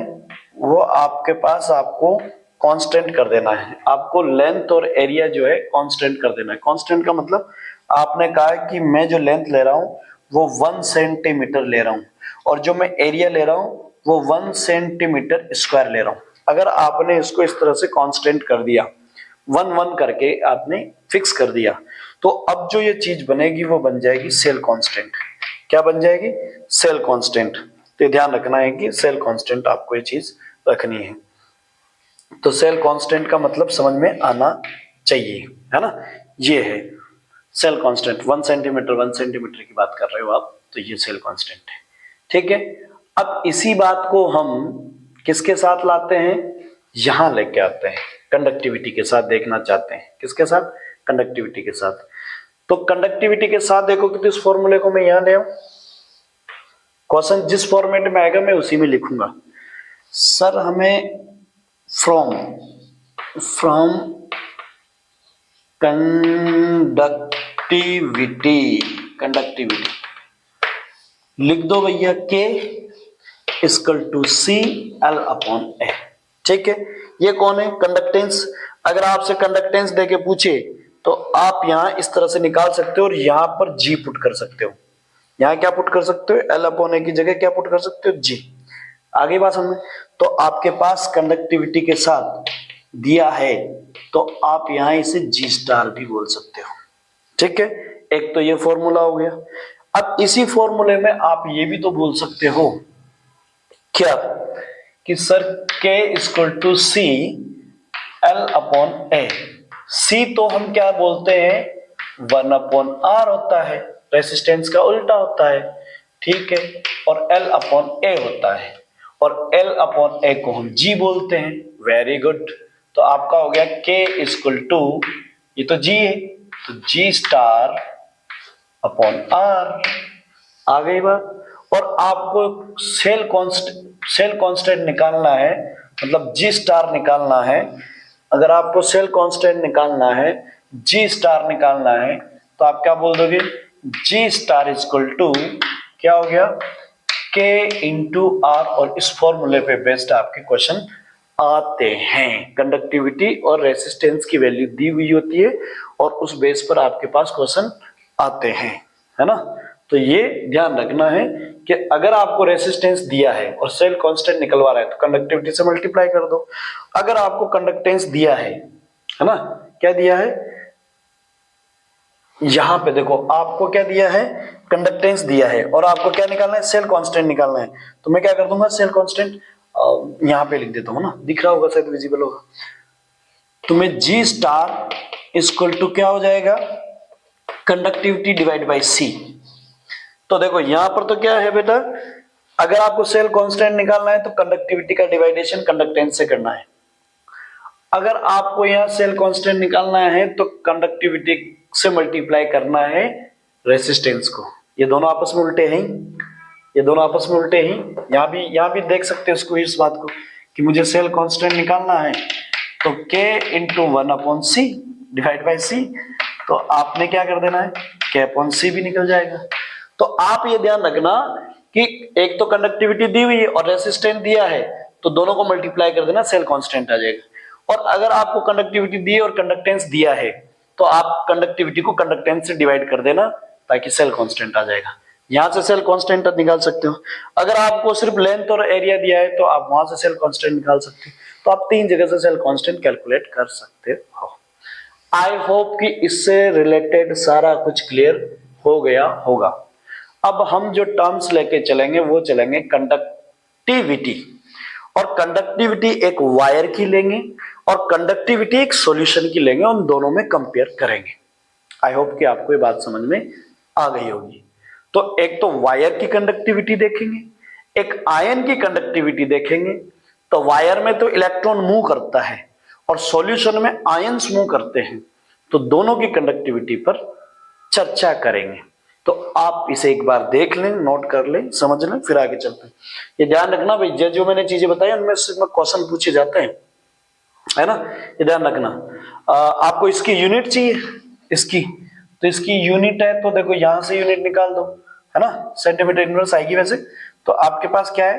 वो आपके पास आपको कांस्टेंट कर देना है। आपको लेंथ और एरिया जो है कांस्टेंट कर देना है। कांस्टेंट का मतलब आपने कहा कि मैं जो लेंथ ले रहा हूं वो 1 सेंटीमीटर ले रहा हूं और जो मैं एरिया ले रहा हूं वो 1 सेंटीमीटर स्क्वायर ले रहा हूं। अगर आपने इसको इस तरह से कांस्टेंट कर दिया, 1 1 करके आपने फिक्स कर दिया, तो अब जो ये चीज बनेगी वो बन जाएगी सेल कांस्टेंट। क्या बन जाएगी, सेल कांस्टेंट। तो ध्यान रखना है कि सेल कांस्टेंट आपको ये चीज रखनी है। तो सेल कांस्टेंट का मतलब समझ में आना चाहिए, है ना। ये है सेल कांस्टेंट, 1 सेंटीमीटर 1 सेंटीमीटर की बात कर रहे हो आप, तो ये सेल कांस्टेंट है। ठीक है, अब इसी बात को हम किसके साथ लाते हैं, यहां लेके आते हैं, कंडक्टिविटी के साथ देखना चाहते हैं। किसके साथ, कंडक्टिविटी के साथ। तो कंडक्टिविटी के साथ देखो कि इस फॉर्मूले को मैं यहां ले आऊं, क्वेश्चन जिस फॉर्मेट में आएगा मैं उसी में लिखूंगा। सर हमें फ्रॉम कंडक्टिविटी लिख दो भैया, K equal to C L upon A. ठीक है, ये कौन है? कंडक्टेंस। अगर आपसे कंडक्टेंस देके पूछे तो आप यहां इस तरह से निकाल सकते हो और यहां पर जी पुट कर सकते हो। यहां क्या पुट कर सकते हो? एल अपॉन ए की जगह क्या पुट कर सकते हो? जी। आगे बात समझ। तो आपके पास कंडक्टिविटी के साथ दिया है तो आप यहां इसे जी स्टार भी बोल सकते हो। ठीक है, एक तो ये फॉर्मूला हो गया। अब इसी फॉर्मूले में आप ये भी तो बोल सकते हो क्या कि sir K equal to C L upon A. C तो हम क्या बोलते हैं? 1 अपॉन आर होता है, रेसिस्टेंस का उल्टा होता है। ठीक है, और एल अपॉन ए होता है, और एल अपॉन ए को हम जी बोलते हैं। Very good. तो आपका हो गया K इक्वल टू, ये तो जी है, तो जी स्टार अपॉन आर। आ गई बात। और आपको सेल कांस्टेंट निकालना है, मतलब जी स्टार निकालना है। अगर आपको सेल कांस्टेंट निकालना है, जी स्टार निकालना है, तो आप क्या बोल दोगे? जी स्टार इक्वल टू क्या हो गया? K into R. और इस फॉर्मूले पे बेस्ड आपके क्वेश्चन आते हैं। कंडक्टिविटी और रेसिस्टेंस की वैल्यू दी हुई होती है और उस बेस पर आपके पास क्वेश्चन आते हैं, है ना। तो ये ध्यान रखना है कि अगर आपको रेसिस्टेंस दिया है और सेल कांस्टेंट निकलवा रहा है तो कंडक्टिविटी से मल्टीप्लाई कर दो। अगर आपको कंडक्टेंस दिया है ना, क्या दिया है? यहां पे देखो आपको क्या दिया है? कंडक्टेंस दिया है और आपको क्या निकालना है? सेल कांस्टेंट निकालना है। तो मैं क्या कर दूंगा? सेल कांस्टेंट यहां पे लिख देता हूं ना, दिख रहा होगा शायद, विजिबल होगा। तो मैं जी स्टार इक्वल टू क्या हो जाएगा? Conductivity divide by C. तो देखो यहां पर तो क्या है बेटा, अगर आपको सेल कांस्टेंट निकालना है तो कंडक्टिविटी का डिवाइडेशन कंडक्टेंस से करना है। अगर आपको यहां सेल कांस्टेंट निकालना है तो कंडक्टिविटी से मल्टीप्लाई करना है रेसिस्टेंस को। ये दोनों आपस में उल्टे हैं, ये दोनों आपस में उल्टे हैं। यहां भी देख सकते हो इसको, इस बात को कि मुझे सेल कांस्टेंट निकालना है तो K into 1 upon C divide by C. तो आपने क्या कर देना है? K अपॉन सी भी निकल जाएगा। तो आप ये ध्यान रखना कि एक तो कंडक्टिविटी दी हुई है और रेसिस्टेंस दिया है, तो दोनों को मल्टीप्लाई कर देना, सेल कांस्टेंट आ जाएगा। और अगर आपको कंडक्टिविटी दी है और कंडक्टेंस दिया है तो आप कंडक्टिविटी को कंडक्टेंस से डिवाइड कर देना ताकि सेल कांस्टेंट आ जाएगा। यहां से सेल कांस्टेंट निकाल सकते हो। अगर आपको सिर्फ लेंथ और एरिया दिया है तो आप वहां से सेल कांस्टेंट निकाल सकते हो। तो आप 3 जगह से सेल कांस्टेंट कैलकुलेट कर सकते हो। आई होप कि इससे रिलेटेड सारा कुछ क्लियर हो गया होगा। अब हम जो टर्म्स लेके चलेंगे वो चलेंगे कंडक्टिविटी, और कंडक्टिविटी एक वायर की लेंगे और कंडक्टिविटी एक सॉल्यूशन की लेंगे, उन दोनों में कंपेयर करेंगे। आई होप कि आपको ये बात समझ में आ गई होगी। तो एक तो वायर की कंडक्टिविटी देखेंगे, एक आयन की कंडक्टिविटी देखेंगे। तो वायर में तो इलेक्ट्रॉन मूव करता है और सॉल्यूशन में आयंस मूव करते हैं, तो दोनों की कंडक्टिविटी पर चर्चा करेंगे। तो आप इसे एक बार देख लें, नोट कर लें, समझ लें, फिर आगे चलते हैं। ये ध्यान रखना भाई, जो मैंने चीजें बताई उनमें से क्वेश्चन पूछे जाते हैं, है ना। ये ध्यान रखना। आपको इसकी यूनिट चाहिए, इसकी तो इसकी यूनिट है, तो देखो यहां से यूनिट निकाल दो, है ना। सेंटीमीटर इनवर्स आएगी वैसे। तो आपके पास क्या है?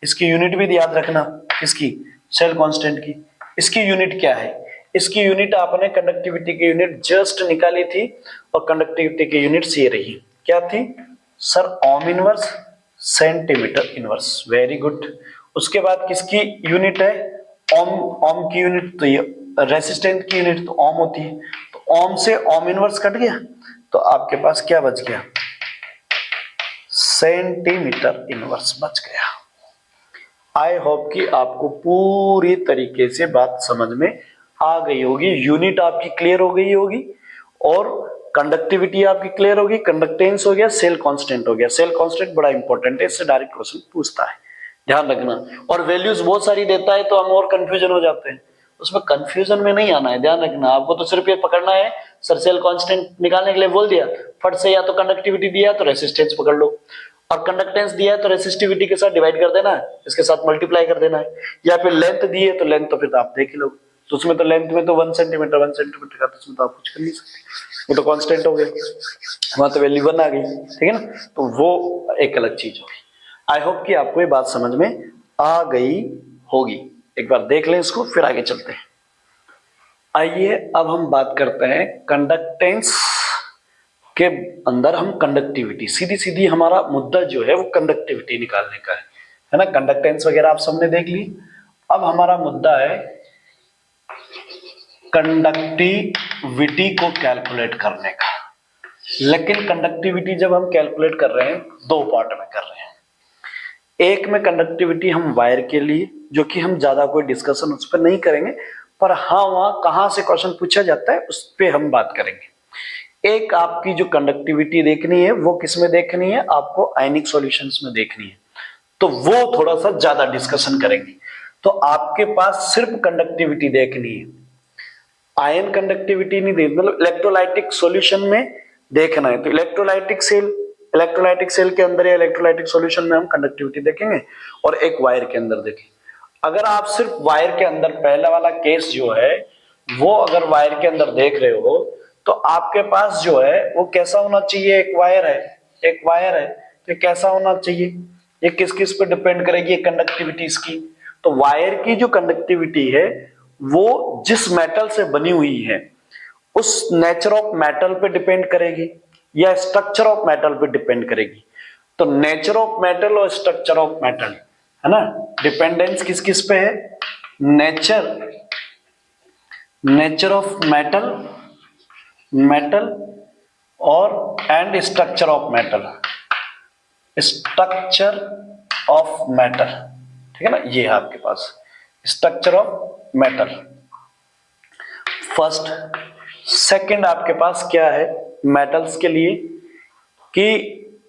इसकी यूनिट भी याद रखना, इसकी सेल कांस्टेंट की। इसकी यूनिट क्या है? इसकी यूनिट आपने कंडक्टिविटी की यूनिट जस्ट निकाली थी और कंडक्टिविटी की यूनिट्स ये रही। क्या थी sir? Ohm inverse, centimetre inverse. Very good. उसके बाद किसकी यूनिट है? ओम। ओम की यूनिट तो ये रेसिस्टेंस की यूनिट तो ओम होती है, तो ओम से ओम इनवर्स कट गया, तो आपके पास क्या बच गया? सेंटीमीटर इनवर्स बच गया। आई होप कि आपको पूरी तरीके से बात समझ में आ गई होगी, यूनिट आपकी क्लियर हो गई होगी और कंडक्टिविटी आपकी क्लियर होगी, कंडक्टेंस हो गया, सेल कांस्टेंट हो गया। सेल कांस्टेंट बड़ा इंपॉर्टेंट है, इससे डायरेक्ट क्वेश्चन पूछता है, ध्यान रखना। और वैल्यूज बहुत सारी देता है तो हम और कंफ्यूजन हो जाते हैं, उसमें कंफ्यूजन में नहीं आना है, ध्यान रखना। आपको तो सिर्फ ये पकड़ना है, सर सेल कांस्टेंट निकालने के लिए बोल दिया, फट से या तो कंडक्टिविटी दिया तो रेसिस्टेंस पकड़ लो, और कंडक्टेंस दिया है तो रेसिस्टिविटी के साथ डिवाइड कर देना है, इसके साथ मल्टीप्लाई कर देना है। या फिर लेंथ दी है तो लेंथ तो फिर आप देख ही लो, तो उसमें तो लेंथ में तो 1 सेंटीमीटर का, तो उसमें तो आप कुछ कर नहीं सकते, वो तो कांस्टेंट हो गया, वहां तो वैल्यू 1 आ गई, ठीक है ना। तो वो एक अलग चीज होगी। आई होप कि आपको ये बात समझ में आ गई होगी। एक बार देख लें इसको, फिर आगे चलते हैं। आइए अब हम बात करते हैं कंडक्टेंस के अंदर हम कंडक्टिविटी, सीधी सीधी हमारा मुद्दा जो है वो कंडक्टिविटी निकालने का है ना। कंडक्टेंस वगैरह आप सबने देख ली। अब हमारा मुद्दा है कंडक्टिविटी को कैलकुलेट करने का। लेकिन कंडक्टिविटी जब हम कैलकुलेट कर रहे हैं दो पार्ट में कर रहे हैं। एक में कंडक्टिविटी हम वायर के लिए, जो कि हम ज्यादा कोई डिस्कशन उस पर नहीं करेंगे, पर हाँ वहां कहां से क्वेश्चन पूछा जाता है उस पर हम बात करेंगे। एक आपकी जो कंडक्टिविटी देखनी है वो किस में देखनी है, आपको आयनिक सॉल्यूशंस में देखनी है, तो वो थोड़ा सा ज्यादा डिस्कशन करेंगे। तो आपके पास सिर्फ कंडक्टिविटी देखनी है, आयन कंडक्टिविटी नहीं देखनी, मतलब इलेक्ट्रोलाइटिक सॉल्यूशन में देखना है। तो इलेक्ट्रोलाइटिक सेल के अंदर या इलेक्ट्रोलाइटिक सॉल्यूशन में हम कंडक्टिविटी देखेंगे और एक वायर के अंदर देखेंगे। अगर आप सिर्फ वायर के अंदर पहला वाला केस जो है वो अगर वायर के अंदर देख रहे हो तो आपके पास जो है वो कैसा होना चाहिए, एक वायर है तो कैसा होना चाहिए, ये किस किस पे डिपेंड करेगी कंडक्टिविटी इसकी। तो वायर की जो कंडक्टिविटी है वो जिस मेटल से बनी हुई है उस नेचर ऑफ मेटल पे डिपेंड करेगी या स्ट्रक्चर ऑफ मेटल पे डिपेंड करेगी। तो नेचर ऑफ मेटल और स्ट्रक्चर ऑफ मेटल है ना, डिपेंडेंस किस किस पे है, नेचर ऑफ मेटल और एंड स्ट्रक्चर ऑफ मेटल, ठीक है ना। ये है आपके पास structure of metal first. Second आपके पास क्या है मेटल्स के लिए कि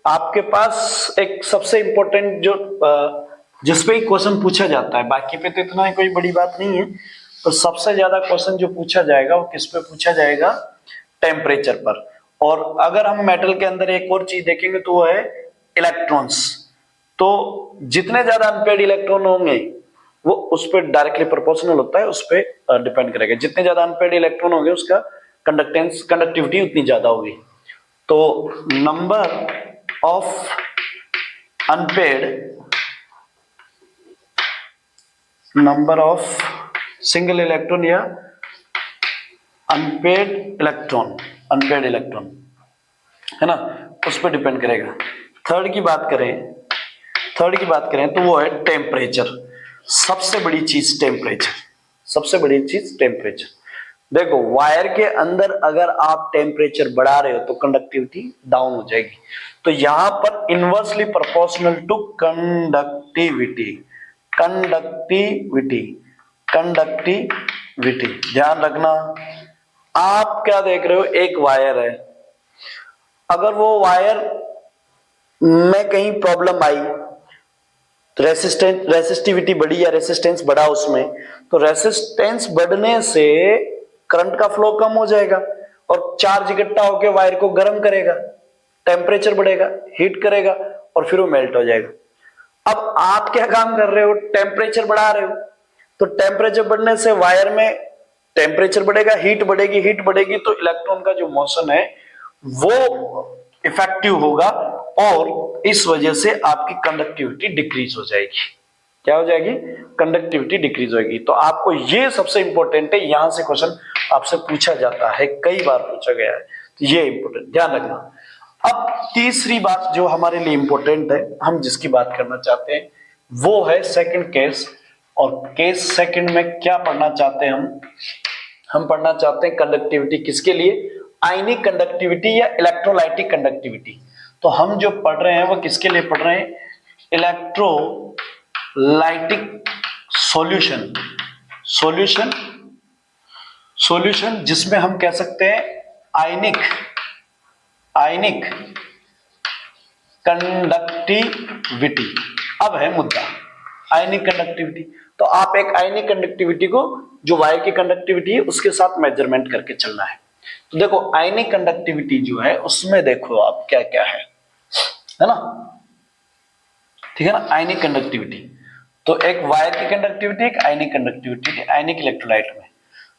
आपके पास एक सबसे इंपॉर्टेंट जो जिसपे ही क्वेश्चन पूछा जाता है, बाकी पे तो इतना ही कोई बड़ी बात नहीं है, तो सबसे ज्यादा क्वेश्चन जो पूछा जाएगा वो किस पे पूछा जाएगा, टेम्परेचर पर। और अगर हम मेटल के अंदर एक और चीज देखेंगे तो वो है इलेक्ट्रॉन्स। तो जितने ज्यादा अनपेड इलेक्ट्रॉन होंगे वो उस पर डायरेक्टली प्रोपोर्शनल होता है, उस पर डिपेंड करेगा। जितने ज्यादा अनपेड इलेक्ट्रॉन होंगे उसका कंडक्टिविटी उतनी ज्यादा होगी। तो नंबर ऑफ सिंगल इलेक्ट्रॉन या अनपेड इलेक्ट्रॉन है ना, उस पर डिपेंड करेगा। थर्ड की बात करें तो वो है टेम्परेचर। सबसे बड़ी चीज टेम्परेचर। देखो वायर के अंदर अगर आप टेम्परेचर बढ़ा रहे हो तो कंडक्टिविटी डाउन हो जाएगी। तो यहां पर इनवर्सली प्रोपोर्शनल टू कंडक्टिविटी, ध्यान रखना। आप क्या देख रहे हो, एक वायर है, अगर वो वायर में कहीं प्रॉब्लम आई, रेसिस्टिविटी बढ़ी या रेसिस्टेंस बढ़ा उसमें, तो रेसिस्टेंस बढ़ने से करंट का फ्लो कम हो जाएगा और चार्ज इकट्ठा होकर वायर को गर्म करेगा, टेम्परेचर बढ़ेगा, हीट करेगा और फिर वो मेल्ट हो जाएगा। अब आप क्या काम कर रहे हो, टेम्परेचर बढ़ा रहे हो, तो टेम्परेचर बढ़ने से वायर में टेम्परेचर बढ़ेगा, हीट बढ़ेगी तो इलेक्ट्रॉन का जो मोशन है वो इफेक्टिव होगा और इस वजह से आपकी कंडक्टिविटी डिक्रीज हो जाएगी। क्या हो जाएगी, कंडक्टिविटी डिक्रीज होगी। तो आपको ये सबसे इंपॉर्टेंट है, यहां से क्वेश्चन आपसे पूछा जाता है, कई बार पूछा गया है, तो ये इंपॉर्टेंट ध्यान रखना। अब तीसरी बात जो हमारे लिए इंपॉर्टेंट है, हम जिसकी बात करना चाहते हैं वो है सेकंड केस। और केस सेकंड में क्या पढ़ना चाहते हैं हम पढ़ना चाहते हैं कंडक्टिविटी किसके लिए, आयनिक कंडक्टिविटी या इलेक्ट्रोलाइटिक कंडक्टिविटी। तो हम जो पढ़ रहे हैं वो किसके लिए पढ़ रहे हैं, इलेक्ट्रोलाइटिक सॉल्यूशन जिसमें हम कह सकते हैं आयनिक कंडक्टिविटी। अब है मुद्दा आयनिक कंडक्टिविटी। तो आप एक आयनिक कंडक्टिविटी को जो वायर की कंडक्टिविटी है उसके साथ मेजरमेंट करके चलना है। तो देखो आयनिक कंडक्टिविटी जो है उसमें देखो आप क्या क्या है ना, ठीक है ना। आयनिक कंडक्टिविटी तो एक वायर की कंडक्टिविटी, एक आयनिक कंडक्टिविटी, आयनिक इलेक्ट्रोलाइट में।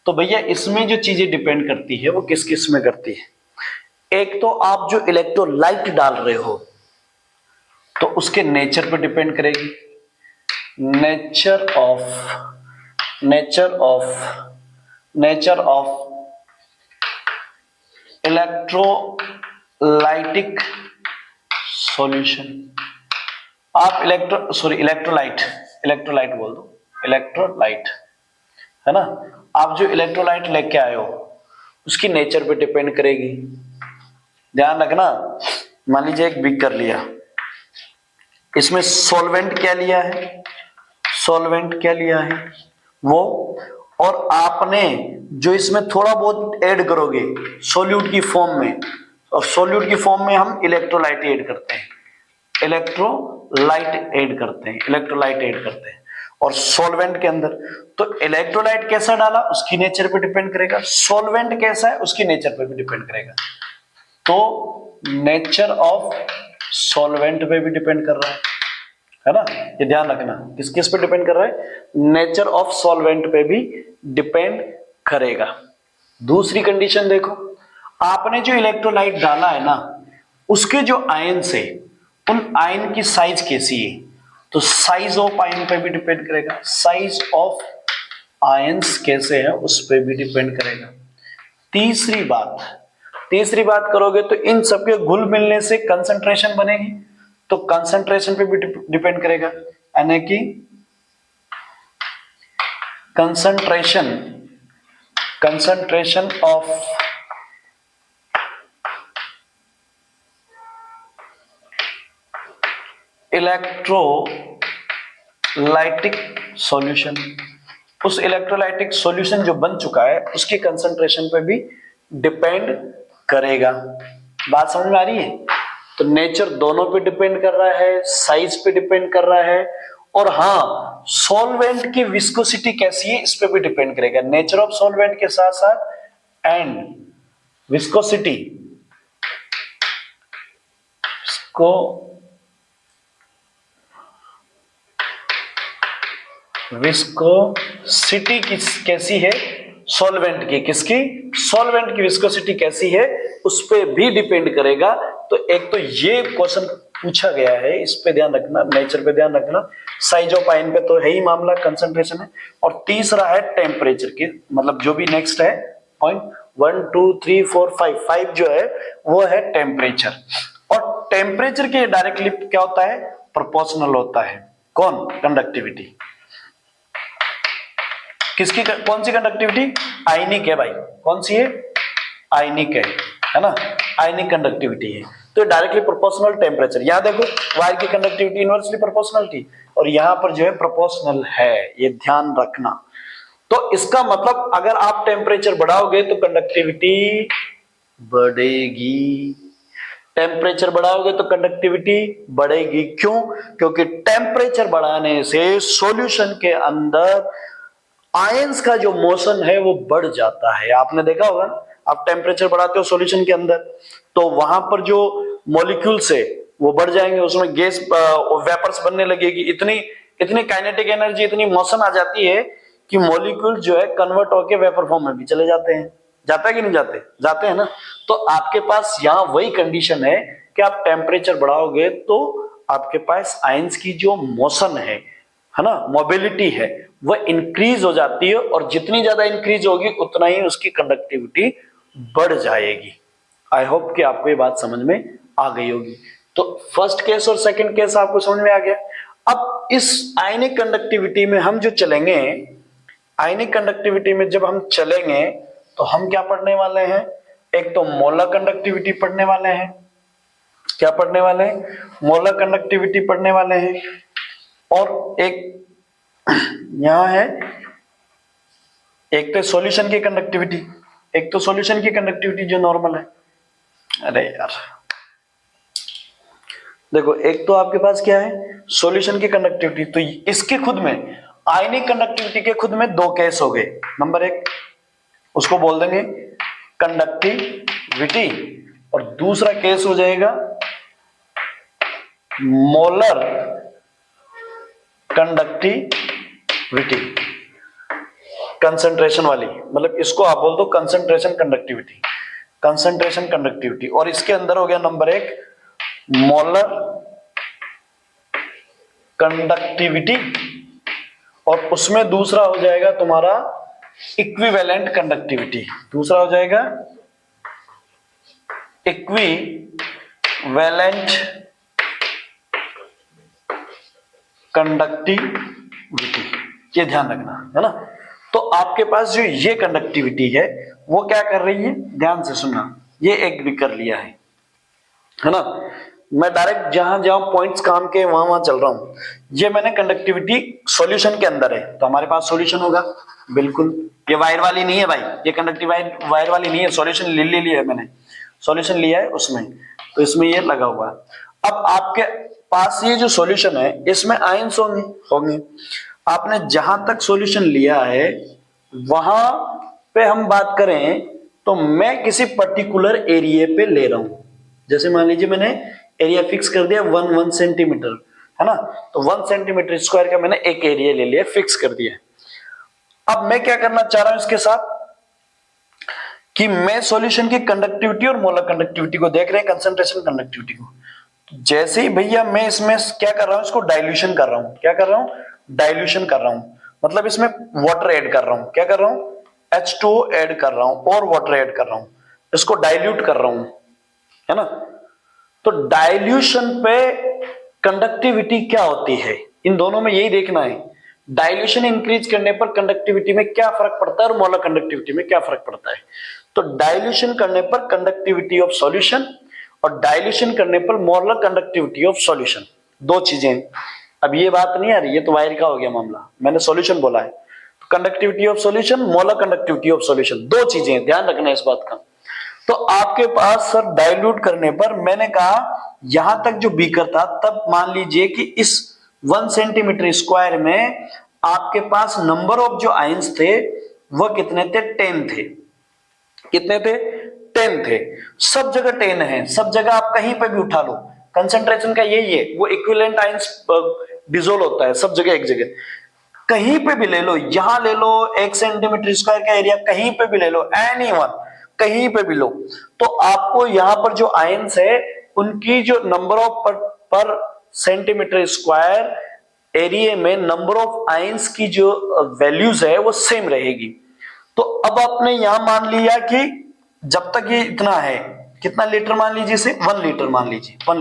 तो भैया इसमें जो चीजें डिपेंड करती है वो किस किस में करती है, एक तो आप जो इलेक्ट्रोलाइट डाल रहे हो तो उसके नेचर पर डिपेंड करेगी, nature of nature of electrolytic solution. आप इलेक्ट्रोलाइट बोल दो, इलेक्ट्रोलाइट है ना। आप जो इलेक्ट्रोलाइट लेके आए हो उसकी नेचर पे डिपेंड करेगी। ध्यान रखना, मान लीजिए एक बीकर लिया, इसमें सॉल्वेंट क्या लिया है वो, और आपने जो इसमें थोड़ा बहुत ऐड करोगे सोल्यूट की फॉर्म में, और सोल्यूट की फॉर्म में हम इलेक्ट्रोलाइट ऐड करते हैं, और सॉल्वेंट के अंदर। तो इलेक्ट्रोलाइट कैसा डाला उसकी नेचर पे डिपेंड करेगा, सॉल्वेंट कैसा है उसकी नेचर पे भी डिपेंड करेगा। तो नेचर ऑफ सॉल्वेंट पे भी डिपेंड कर रहा है ना, ये ध्यान रखना। किस किस पे डिपेंड कर रहा है? नेचर ऑफ सॉल्वेंट पे भी डिपेंड करेगा। दूसरी कंडीशन देखो, आपने जो इलेक्ट्रोलाइट डाला है ना, उसके जो आयन्स है उन आयन की साइज कैसी है, तो साइज ऑफ आयन पे भी डिपेंड करेगा। साइज ऑफ आयन्स कैसे हैं उस पे भी डिपेंड करेगा। तीसरी बात करोगे तो इन सबके घुल मिलने से कंसंट्रेशन बनेगी, तो कंसंट्रेशन पे भी डिपेंड करेगा, यानी कि कंसंट्रेशन ऑफ इलेक्ट्रोलाइटिक सॉल्यूशन, उस इलेक्ट्रोलाइटिक सॉल्यूशन जो बन चुका है उसकी कंसंट्रेशन पे भी डिपेंड करेगा। बात समझ में आ रही है? तो नेचर दोनों पे डिपेंड कर रहा है, साइज पे डिपेंड कर रहा है, और हाँ सॉल्वेंट की विस्कोसिटी कैसी है इस पे भी डिपेंड करेगा। नेचर ऑफ सॉल्वेंट के साथ साथ एंड विस्कोसिटी कैसी है सॉल्वेंट की, किसकी? सॉल्वेंट की विस्कोसिटी कैसी है उस पे भी डिपेंड करेगा। तो एक तो ये क्वेश्चन पूछा गया है, इस पे ध्यान रखना, नेचर पे ध्यान रखना, साइज ऑफ आयन पे तो है ही मामला, कंसंट्रेशन है। और तीसरा है टेम्परेचर की, मतलब जो भी नेक्स्ट है पॉइंट 1 2 3 4 5 जो है वो है टेम्परेचर। और टेम्परेचर के डायरेक्टली क्या होता है? प्रोपोर्शनल होता है। कौन? कंडक्टिविटी। किसकी? कौन सी कंडक्टिविटी? आयनिक है भाई। कौन सी है? आयनिक है ना, आयनिक कंडक्टिविटी है। तो डायरेक्टली प्रोपोर्शनल टेम्परेचर। यहां देखो वायर की कंडक्टिविटी इनवर्सली प्रोपोर्शनल थी, और यहां पर जो है प्रोपोर्शनल है, ये ध्यान रखना। तो इसका मतलब अगर आप टेम्परेचर बढ़ाओगे तो कंडक्टिविटी बढ़ेगी, टेम्परेचर बढ़ाओगे तो कंडक्टिविटी बढ़ेगी। क्यों? क्योंकि टेम्परेचर बढ़ाने से सॉल्यूशन के अंदर आयंस का जो मोशन है वो बढ़ जाता है। आपने देखा होगा, आप टेम्परेचर बढ़ाते हो सॉल्यूशन के अंदर तो वहां पर जो मॉलिक्यूल्स है वो बढ़ जाएंगे, उसमें गैस वेपर्स बनने लगेगी, इतनी काइनेटिक एनर्जी, इतनी मोशन आ जाती है कि मॉलिक्यूल जो है कन्वर्ट होकर वेपर फॉर्म में भी चले जाते हैं। जाता है कि नहीं जाते? जाते हैं ना। तो आपके पास यहाँ वही कंडीशन है कि आप टेम्परेचर बढ़ाओगे तो आपके पास आयंस की जो मोशन है ना, मोबिलिटी है, वह इंक्रीज हो जाती है, और जितनी ज्यादा इंक्रीज होगी उतना ही उसकी कंडक्टिविटी बढ़ जाएगी। आई होप कि आपको ये बात समझ में आ गई होगी। तो फर्स्ट केस और सेकंड केस आपको समझ में आ गया। अब इस आयनिक कंडक्टिविटी में हम जो चलेंगे, आयनिक कंडक्टिविटी में जब हम चलेंगे तो हम क्या पढ़ने वाले हैं? एक तो मोलर कंडक्टिविटी पढ़ने वाले हैं। क्या पढ़ने वाले हैं? मोलर कंडक्टिविटी पढ़ने वाले हैं। और एक यहां है, एक तो सॉल्यूशन की कंडक्टिविटी, एक तो सॉल्यूशन की कंडक्टिविटी जो नॉर्मल है। अरे यार देखो, एक तो आपके पास क्या है? सॉल्यूशन की कंडक्टिविटी। तो इसके खुद में आयनिक कंडक्टिविटी के खुद में दो केस हो गए। नंबर एक उसको बोल देंगे कंडक्टिविटी, और दूसरा केस हो जाएगा मोलर कंडक्टिविटी, कंसंट्रेशन वाली, मतलब इसको आप बोल दो कंसंट्रेशन कंडक्टिविटी, कंसंट्रेशन कंडक्टिविटी। और इसके अंदर हो गया नंबर एक मोलर कंडक्टिविटी, और उसमें दूसरा हो जाएगा तुम्हारा इक्विवेलेंट कंडक्टिविटी, दूसरा हो जाएगा इक्विवेलेंट कंडक्टिविटी, ये ध्यान रखना है ना। तो आपके पास जो ये कंडक्टिविटी है वो क्या कर रही है, ध्यान से सुनना, ये एक भी कर लिया है ना। मैं डायरेक्ट जहां जहां पॉइंट्स काम के वहां चल रहा हूं। ये मैंने कंडक्टिविटी सॉल्यूशन के अंदर है, तो हमारे पास सॉल्यूशन होगा, बिल्कुल। ये वायर वाली नहीं है भाई, ये कंडक्टिव वायर वाली नहीं है, सॉल्यूशन ले लिया है मैंने, सॉल्यूशन लिया है उसमें, तो इसमें ये लगा हुआ है। अब आपके पास ये जो सॉल्यूशन है इसमें आयंस होंगे। आपने जहां तक सॉल्यूशन लिया है वहां पे हम बात करें तो मैं किसी पर्टिकुलर एरिया पे ले रहा हूं। जैसे मान लीजिए मैंने एरिया फिक्स कर दिया 1 सेंटीमीटर, है ना, तो 1 सेंटीमीटर स्क्वायर का मैंने एक एरिया ले लिया, फिक्स कर दिया। अब मैं क्या करना चाह रहा हूं इसके साथ कि मैं सॉल्यूशन की कंडक्टिविटी और मोलर कंडक्टिविटी को देख रहे हैं, कंसंट्रेशन कंडक्टिविटी को। जैसे ही भैया मैं इसमें क्या कर रहा हूं, इसको डाइल्यूशन कर रहा हूं। क्या कर रहा हूं, डाइल्यूशन कर रहा हूं, मतलब इसमें वाटर ऐड कर रहा हूं। क्या कर रहा हूं, H2O ऐड कर रहा हूं और वाटर ऐड कर रहा हूं, इसको डाइल्यूट कर रहा हूं, है ना। तो डाइल्यूशन पे कंडक्टिविटी क्या होती है, इन दोनों में यही देखना है। डाइल्यूशन इंक्रीज करने पर कंडक्टिविटी में क्या फर्क पड़ता है और मोलर कंडक्टिविटी में क्या फर्क पड़ता है। तो डाइल्यूशन करने पर कंडक्टिविटी ऑफ सॉल्यूशन और डाइल्यूशन करने पर मोलर कंडक्टिविटी ऑफ सॉल्यूशन, दो चीजें। अब ये बात नहीं आ रही, ये तो वायर का हो गया मामला, मैंने सॉल्यूशन बोला है। तो conductivity of solution, molar conductivity of solution, दो चीजें, ध्यान रखना इस बात का। तो आपके पास सर डाइल्यूट करने पर मैंने कहा यहां तक जो बीकर था, तब मान लीजिए कि इस 1 सेंटीमीटर स्क्वायर में आपके पास नंबर ऑफ जो आयंस थे वो कितने थे, 10 थे। कितने थे, 10 थे। सब जगह 10 है, सब जगह आप कहीं पे भी उठा लो, कंसंट्रेशन का यही है, वो इक्विवेलेंट आयंस डिसोल्व होता है सब जगह, एक जगह कहीं पे भी ले लो, यहां ले लो 1 सेंटीमीटर स्क्वायर का एरिया, कहीं पे भी ले लो, एनीवन कहीं पे भी लो, तो आपको यहां पर जो आयंस है उनकी जो नंबर ऑफ पर सेंटीमीटर स्क्वायर एरिया में नंबर ऑफ आयंस की जो वैल्यूज है वो सेम रहेगी। तो अब आपने यहां मान लिया कि जब तक ये इतना है, कितना लीटर मान लीजिए इसे, 1 लीटर मान लीजिए, 1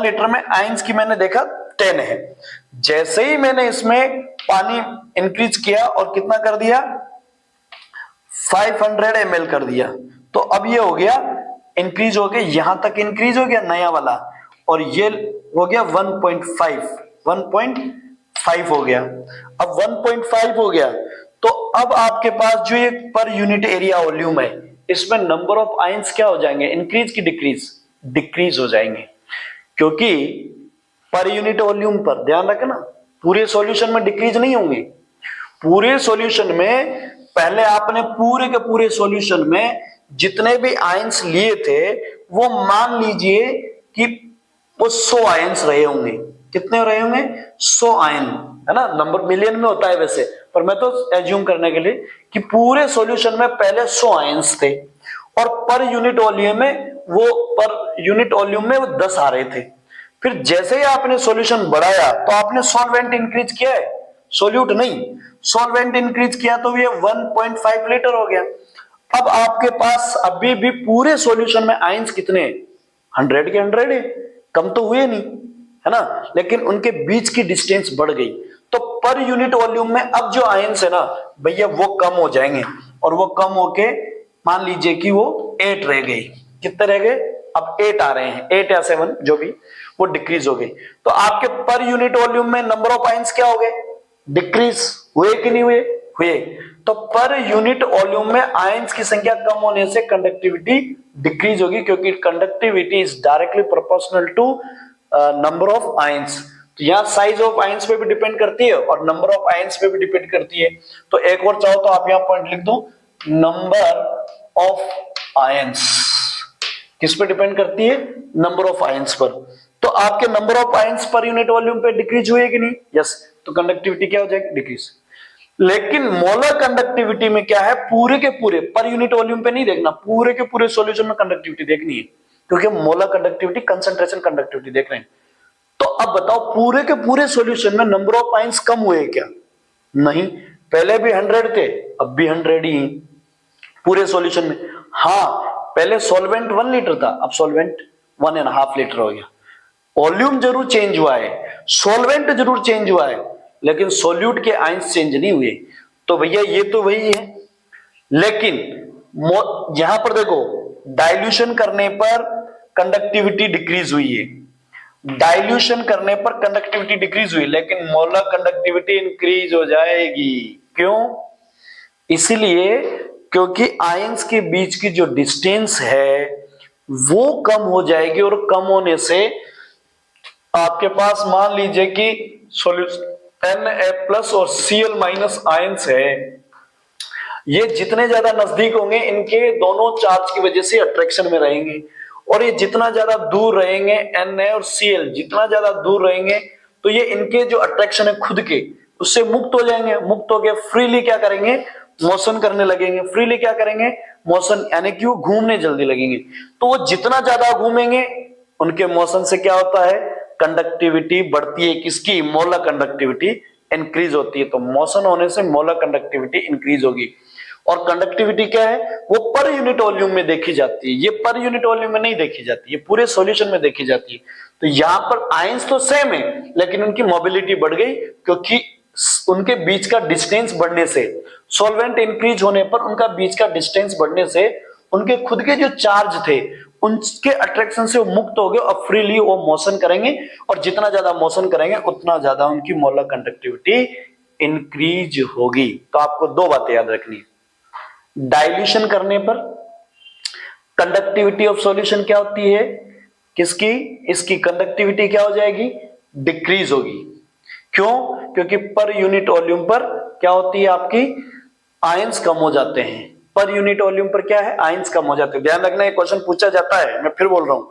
लीटर में आयंस की मैंने देखा 10 है। जैसे ही मैंने इसमें पानी इंक्रीज किया और कितना कर दिया, 500 ml कर दिया, तो अब ये हो गया इंक्रीज हो गया, यहां तक इंक्रीज हो गया नया वाला, और ये हो गया 1.5 हो गया। अब 1.5 हो गया तो अब आपके पास जो ये पर यूनिट एरिया वॉल्यूम है इसमें नंबर ऑफ आयंस क्या हो जाएंगे, इंक्रीज की डिक्रीज, डिक्रीज हो जाएंगे, क्योंकि पर यूनिट वॉल्यूम पर ध्यान रखना, पूरे सॉल्यूशन में डिक्रीज नहीं होंगे। पूरे सॉल्यूशन में पहले आपने पूरे के पूरे सॉल्यूशन में जितने भी आयंस लिए थे वो मान लीजिए कि वो 100 आयंस रहे होंगे। कितने रहे होंगे, 100 आयन, है ना, नंबर मिलियन में होता है वैसे, पर मैं तो एज्यूम करने के लिए कि पूरे सॉल्यूशन में पहले 100 आयंस थे, और पर यूनिट वॉल्यूम में वो 10 आ रहे थे। फिर जैसे ही आपने सॉल्यूशन बढ़ाया तो आपने सॉल्वेंट इंक्रीज किया है, सोल्यूट नहीं, सॉल्वेंट इंक्रीज किया तो ये 1.5 लीटर हो गया। अब आपके पास अभी भी पूरे सॉल्यूशन में आयंस कितने, 100 के 100 है, कम तो हुए नहीं, है ना, लेकिन उनके बीच की डिस्टेंस बढ़ गई। तो पर यूनिट वॉल्यूम में अब जो आयंस है ना भैया वो कम हो जाएंगे, और वो कम होके मान लीजिए कि वो 8 रह गए। कितने रह गए, अब 8 आ रहे हैं, 8 या 7 जो भी, वो डिक्रीज हो गई। तो आपके पर यूनिट वॉल्यूम में नंबर ऑफ आयंस क्या हो गए, डिक्रीज हुए कि नहीं हुए, हुए। तो पर यूनिट वॉल्यूम में आयंस की संख्या कम होने से कंडक्टिविटी डिक्रीज होगी, क्योंकि conductivity is directly proportional to number of ions. तो यहाँ साइज ऑफ आयंस पे भी डिपेंड करती है और नंबर ऑफ आयंस पे भी डिपेंड करती है। तो एक और चाहो तो आप यहाँ पॉइंट लिख दो, नंबर ऑफ आयंस किस पे डिपेंड करती है, नंबर ऑफ आयंस पर। तो आपके number of ions per unit volume पे डिक्रीज हुए कि नहीं, यस, तो कंडक्टिविटी क्या हो जाएगी, डिक्रीज। लेकिन मोलर कंडक्टिविटी में क्या है, पूरे के पूरे पर यूनिट वॉल्यूम पे नहीं देखना, पूरे के पूरे सॉल्यूशन में कंडक्टिविटी देखनी है, क्योंकि मोलर कंडक्टिविटी कंसंट्रेशन कंडक्टिविटी देख रहे हैं। तो अब बताओ पूरे के पूरे सॉल्यूशन में नंबर ऑफ आयंस कम हुए क्या, नहीं, पहले भी 100 थे, अब भी 100 ही हैं पूरे सॉल्यूशन में। हाँ, पहले सॉल्वेंट 1 लीटर था, अब सॉल्वेंट 1.5 लीटर हो गया। वॉल्यूम जरूर चेंज हुआ है, सॉल्वेंट जरूर चेंज हुआ है, लेकिन सॉल्यूट के आयंस चेंज नहीं हुए। तो भैया ये तो वही है, लेकिन यहां पर देखो डाइल्यूशन करने पर कंडक्टिविटी डिक्रीज हुई है, डाइल्यूशन करने पर कंडक्टिविटी डिक्रीज हुई, लेकिन मोलर कंडक्टिविटी इंक्रीज हो जाएगी। क्यों? इसलिए क्योंकि आयंस के बीच की जो डिस्टेंस है वो कम हो जाएगी, और कम होने से आपके पास मान लीजिए कि सॉल्यूशन Na+ और Cl- आयंस है, ये जितने ज्यादा नजदीक होंगे इनके दोनों चार्ज की वजह से अट्रैक्शन में रहेंगे, और ये जितना ज्यादा दूर रहेंगे Na और Cl जितना ज्यादा दूर रहेंगे तो ये इनके जो अट्रैक्शन है खुद के उससे मुक्त हो जाएंगे। मुक्त होकर फ्रीली क्या करेंगे? मोशन करने लगेंगे। फ्रीली क्या करेंगे? मोशन, यानी कि वो घूमने जल्दी लगेंगे। तो वो जितना ज्यादा घूमेंगे उनके मोशन से क्या होता है? कंडक्टिविटी बढ़ती है। किसकी? मोलर कंडक्टिविटी इंक्रीज होती है। तो मोशन होने से मोलर कंडक्टिविटी इंक्रीज होगी। और कंडक्टिविटी क्या है? वो पर यूनिट वॉल्यूम में देखी जाती है, ये पर यूनिट वॉल्यूम में नहीं देखी जाती, ये पूरे सॉल्यूशन में देखी जाती है। तो यहां पर आयंस तो सेम है, लेकिन उनकी मोबिलिटी बढ़ गई क्योंकि उनके बीच का डिस्टेंस बढ़ने से, सॉल्वेंट इंक्रीज होने पर उनका बीच का डिस्टेंस बढ़ने से उनके खुद के जो चार्ज थे उनके अट्रैक्शन से वो मुक्त हो गए और फ्रीली वो मोशन करेंगे, और जितना ज्यादा मोशन करेंगे उतना ज्यादा उनकी मोलर कंडक्टिविटी इंक्रीज होगी। तो आपको दो बातें याद रखनी है, डाइल्यूशन करने पर कंडक्टिविटी ऑफ सॉल्यूशन क्या होती है? किसकी? इसकी कंडक्टिविटी क्या हो जाएगी? डिक्रीज होगी। क्यों? क्योंकि पर यूनिट वॉल्यूम पर क्या होती है आपकी? आयंस कम हो जाते हैं। पर यूनिट वॉल्यूम पर क्या है? आयंस कम हो जाते हैं। ध्यान रखना, ये क्वेश्चन पूछा जाता है, मैं फिर बोल रहा हूं।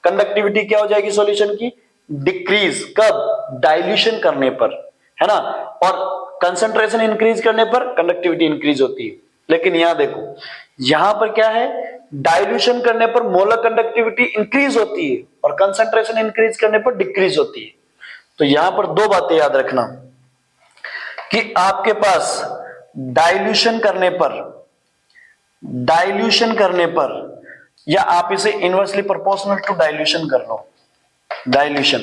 कंडक्टिविटी क्या हो जाएगी सॉल्यूशन की? डिक्रीज। कब? डाइल्यूशन करने पर, है ना। और कंसंट्रेशन इंक्रीज करने पर कंडक्टिविटी इंक्रीज होती है। लेकिन यहां देखो, यहां पर क्या है? डाइल्यूशन करने पर मोलर कंडक्टिविटी इंक्रीज होती है और कंसंट्रेशन इंक्रीज करने पर डिक्रीज होती है। तो यहां पर दो बातें याद रखना कि आपके पास डाइल्यूशन करने पर या आप इसे इनवर्सली प्रोपोर्शनल टू डाइल्यूशन कर लो। डाइल्यूशन,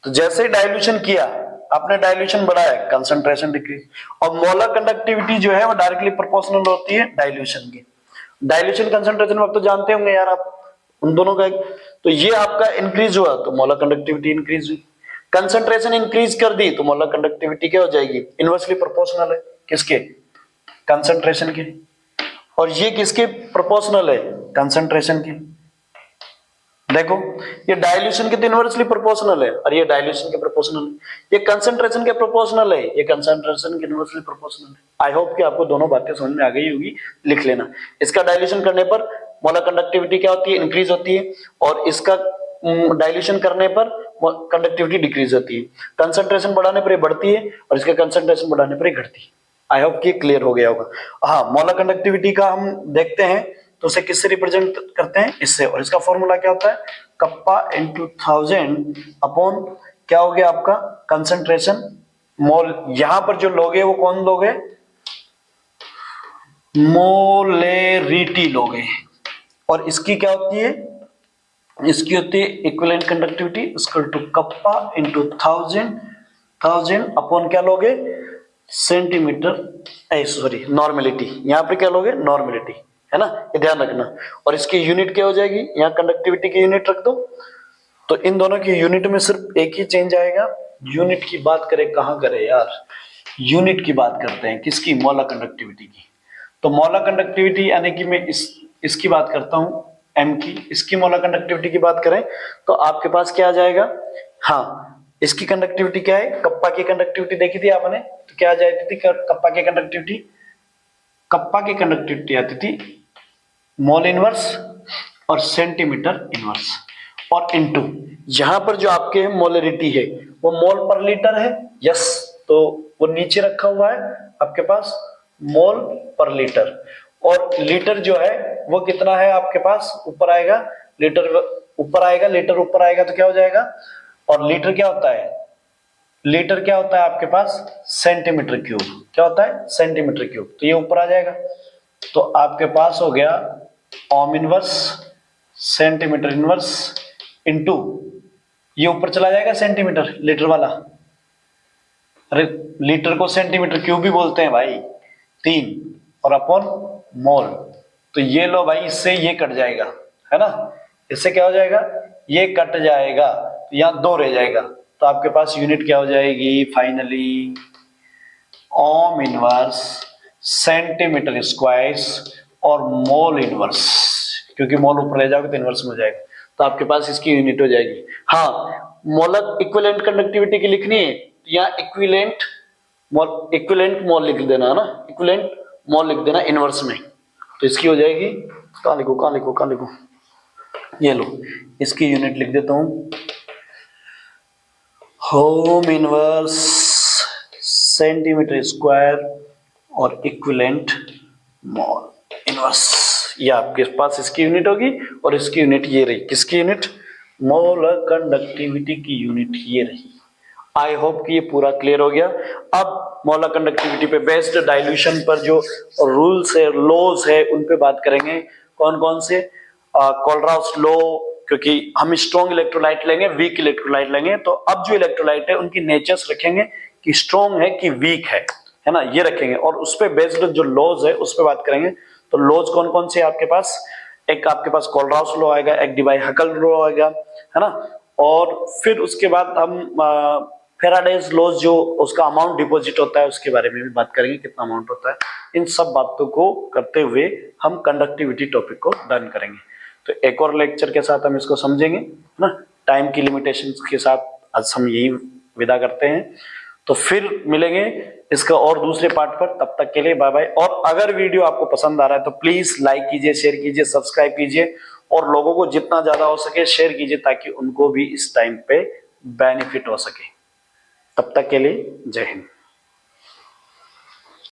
तो जैसे ही डाइल्यूशन किया आपने, डाइल्यूशन बढ़ाया, कंसंट्रेशन डिक्रीज। और मोलर कंडक्टिविटी जो है वो डायरेक्टली प्रोपोर्शनल होती है डाइल्यूशन की। डाइल्यूशन कंसंट्रेशन आप तो जानते होंगे यार आप, उन दोनों का। तो ये आपका इंक्रीज हुआ तो मोलर कंडक्टिविटी इंक्रीज हुई। कंसंट्रेशन इंक्रीज कर दी तो मोलर कंडक्टिविटी क्या हो जाएगी? इनवर्सली प्रोपोर्शनल है। किसके? कंसंट्रेशन के। और ये किसके प्रोपोर्शनल है? कंसंट्रेशन के। देखो, ये डाइल्यूशन के तो इनवर्सली प्रोपोर्शनल है और ये डाइल्यूशन के प्रोपोर्शनल है। ये कंसंट्रेशन के प्रोपोर्शनल है, ये कंसंट्रेशन के इनवर्सली प्रोपोर्शनल है। आई होप कि आपको दोनों बातें समझ में आ गई होगी, लिख लेना। इसका डाइल्यूशन करने पर मोलर कंडक्टिविटी क्या होती है? इंक्रीज होती है। और इसका डाइल्यूशन करने पर कंडक्टिविटी डिक्रीज होती है। कंसंट्रेशन बढ़ाने पर ये बढ़ती है और इसका कंसंट्रेशन बढ़ाने पर ये घटती है। आई होप कि क्लियर हो गया होगा। हाँ, मोलर कंडक्टिविटी का हम देखते हैं तो उसे किससे रिप्रेजेंट करते हैं? इससे। और इसका फॉर्मूला क्या होता है? कप्पा इंटू 1000 अपॉन क्या हो गया आपका? कंसंट्रेशन मोल। यहां पर जो लोग है वो कौन लोग है? मोलेरिटी लोग है। और इसकी क्या होती है? इसकी होती है equivalent conductivity equal to kappa into 1000 upon क्या लोगे? Centimetre, sorry normality. यहां पर क्या लोगे? नॉर्मेलिटी, है ना, ये ध्यान रखना। और इसकी यूनिट क्या हो जाएगी? यहाँ कंडक्टिविटी की यूनिट रख दो। तो इन दोनों की यूनिट में सिर्फ एक ही चेंज आएगा। यूनिट की बात करें, कहां करें यार? यूनिट की बात करते हैं, किसकी? मोलर कंडक्टिविटी की। तो मोलर कंडक्टिविटी यानी कि मैं इसकी बात करता हूं, एम की। इसकी मोलर कंडक्टिविटी की बात करें तो आपके पास क्या आ जाएगा? हाँ, इसकी कंडक्टिविटी क्या है? कप्पा की कंडक्टिविटी देखी थी आपने, तो क्या आ जाती थी कप्पा की कंडक्टिविटी? कप्पा की कंडक्टिविटी आती थी मोल इनवर्स और सेंटीमीटर इनवर्स और इनटू यहां पर जो आपके मोलरिटी है वो मोल पर लीटर है। यस, तो वो नीचे रखा हुआ है आपके पास, मोल पर लीटर। और लीटर जो है वो कितना है आपके पास? ऊपर आएगा लीटर, ऊपर आएगा लीटर, ऊपर आएगा तो क्या हो जाएगा? और लीटर क्या होता है? लीटर क्या होता है आपके पास, सेंटीमीटर क्यूब। क्या होता है, सेंटीमीटर क्यूब। तो ये ऊपर आ जाएगा, तो आपके पास हो गया ohm inverse centimetre inverse into, ये ऊपर चला जाएगा सेंटीमीटर लीटर वाला। अरे लीटर को सेंटीमीटर क्यूब भी बोलते हैं भाई, 3 और अपॉन मोल। तो ये लो भाई, इससे ये कट जाएगा, है ना, इससे क्या हो जाएगा, ये कट जाएगा, तो यहां 2 रह जाएगा। तो आपके पास यूनिट क्या हो जाएगी finally, ohm inverse centimetre square और मोल इनवर्स, क्योंकि मोल ऊपर ले जाओगे तो इनवर्स में हो जाएगा। तो आपके पास इसकी यूनिट हो जाएगी। हाँ, मोलर इक्विवेलेंट कंडक्टिविटी की लिखनी है, यहाँ इक्विवेलेंट मोल लिख देना, है ना, इक्विवेलेंट मोल लिख देना इनवर्स में। तो इसकी हो जाएगी, कहाँ लिखो, ये लो, इसकी यूनिट लिख देता हूं, होम इनवर्स सेंटीमीटर स्क्वायर और इक्विवेलेंट मोल इनवर्स। ये आपके पास इसकी यूनिट होगी, और इसकी यूनिट ये रही, किसकी यूनिट, मोलर कंडक्टिविटी की यूनिट ये रही। आई होप कि ये पूरा क्लियर हो गया। अब मोलर कंडक्टिविटी पे बेस्ड डाइल्यूशन पर जो रूल्स है, लॉज है, उन पे बात करेंगे। कौन कौन से, कोलराउस लॉ, क्योंकि हम स्ट्रॉन्ग इलेक्ट्रोलाइट लेंगे, वीक इलेक्ट्रोलाइट लेंगे। तो अब जो इलेक्ट्रोलाइट है उनकी नेचर्स रखेंगे कि स्ट्रॉन्ग है कि वीक है ना, ये रखेंगे। और उस पे बेस्ड जो लॉज है उस पे बात करेंगे। तो लॉज कौन कौन से आपके पास, एक आपके पास कोलराउस लॉ आएगा, एक डिवाई-हकल लॉ आएगा, है ना, और फिर उसके बाद हम फेराडेज लॉज जो उसका अमाउंट डिपॉजिट होता है उसके बारे में भी बात करेंगे, कितना अमाउंट होता है। इन सब बातों को करते हुए हम कंडक्टिविटी टॉपिक को डन करेंगे। तो एक और लेक्चर के साथ हम इसको समझेंगे, है ना, टाइम की लिमिटेशंस के साथ आज हम यही विदा करते हैं। तो फिर मिलेंगे इसका और दूसरे पार्ट पर, तब तक के लिए बाय बाय। और अगर वीडियो आपको पसंद आ रहा है तो प्लीज लाइक कीजिए, शेयर कीजिए, सब्सक्राइब कीजिए, और लोगों को जितना ज्यादा हो सके शेयर कीजिए, ताकि उनको भी इस टाइम पे बेनिफिट हो सके। तब तक के लिए जय हिंद।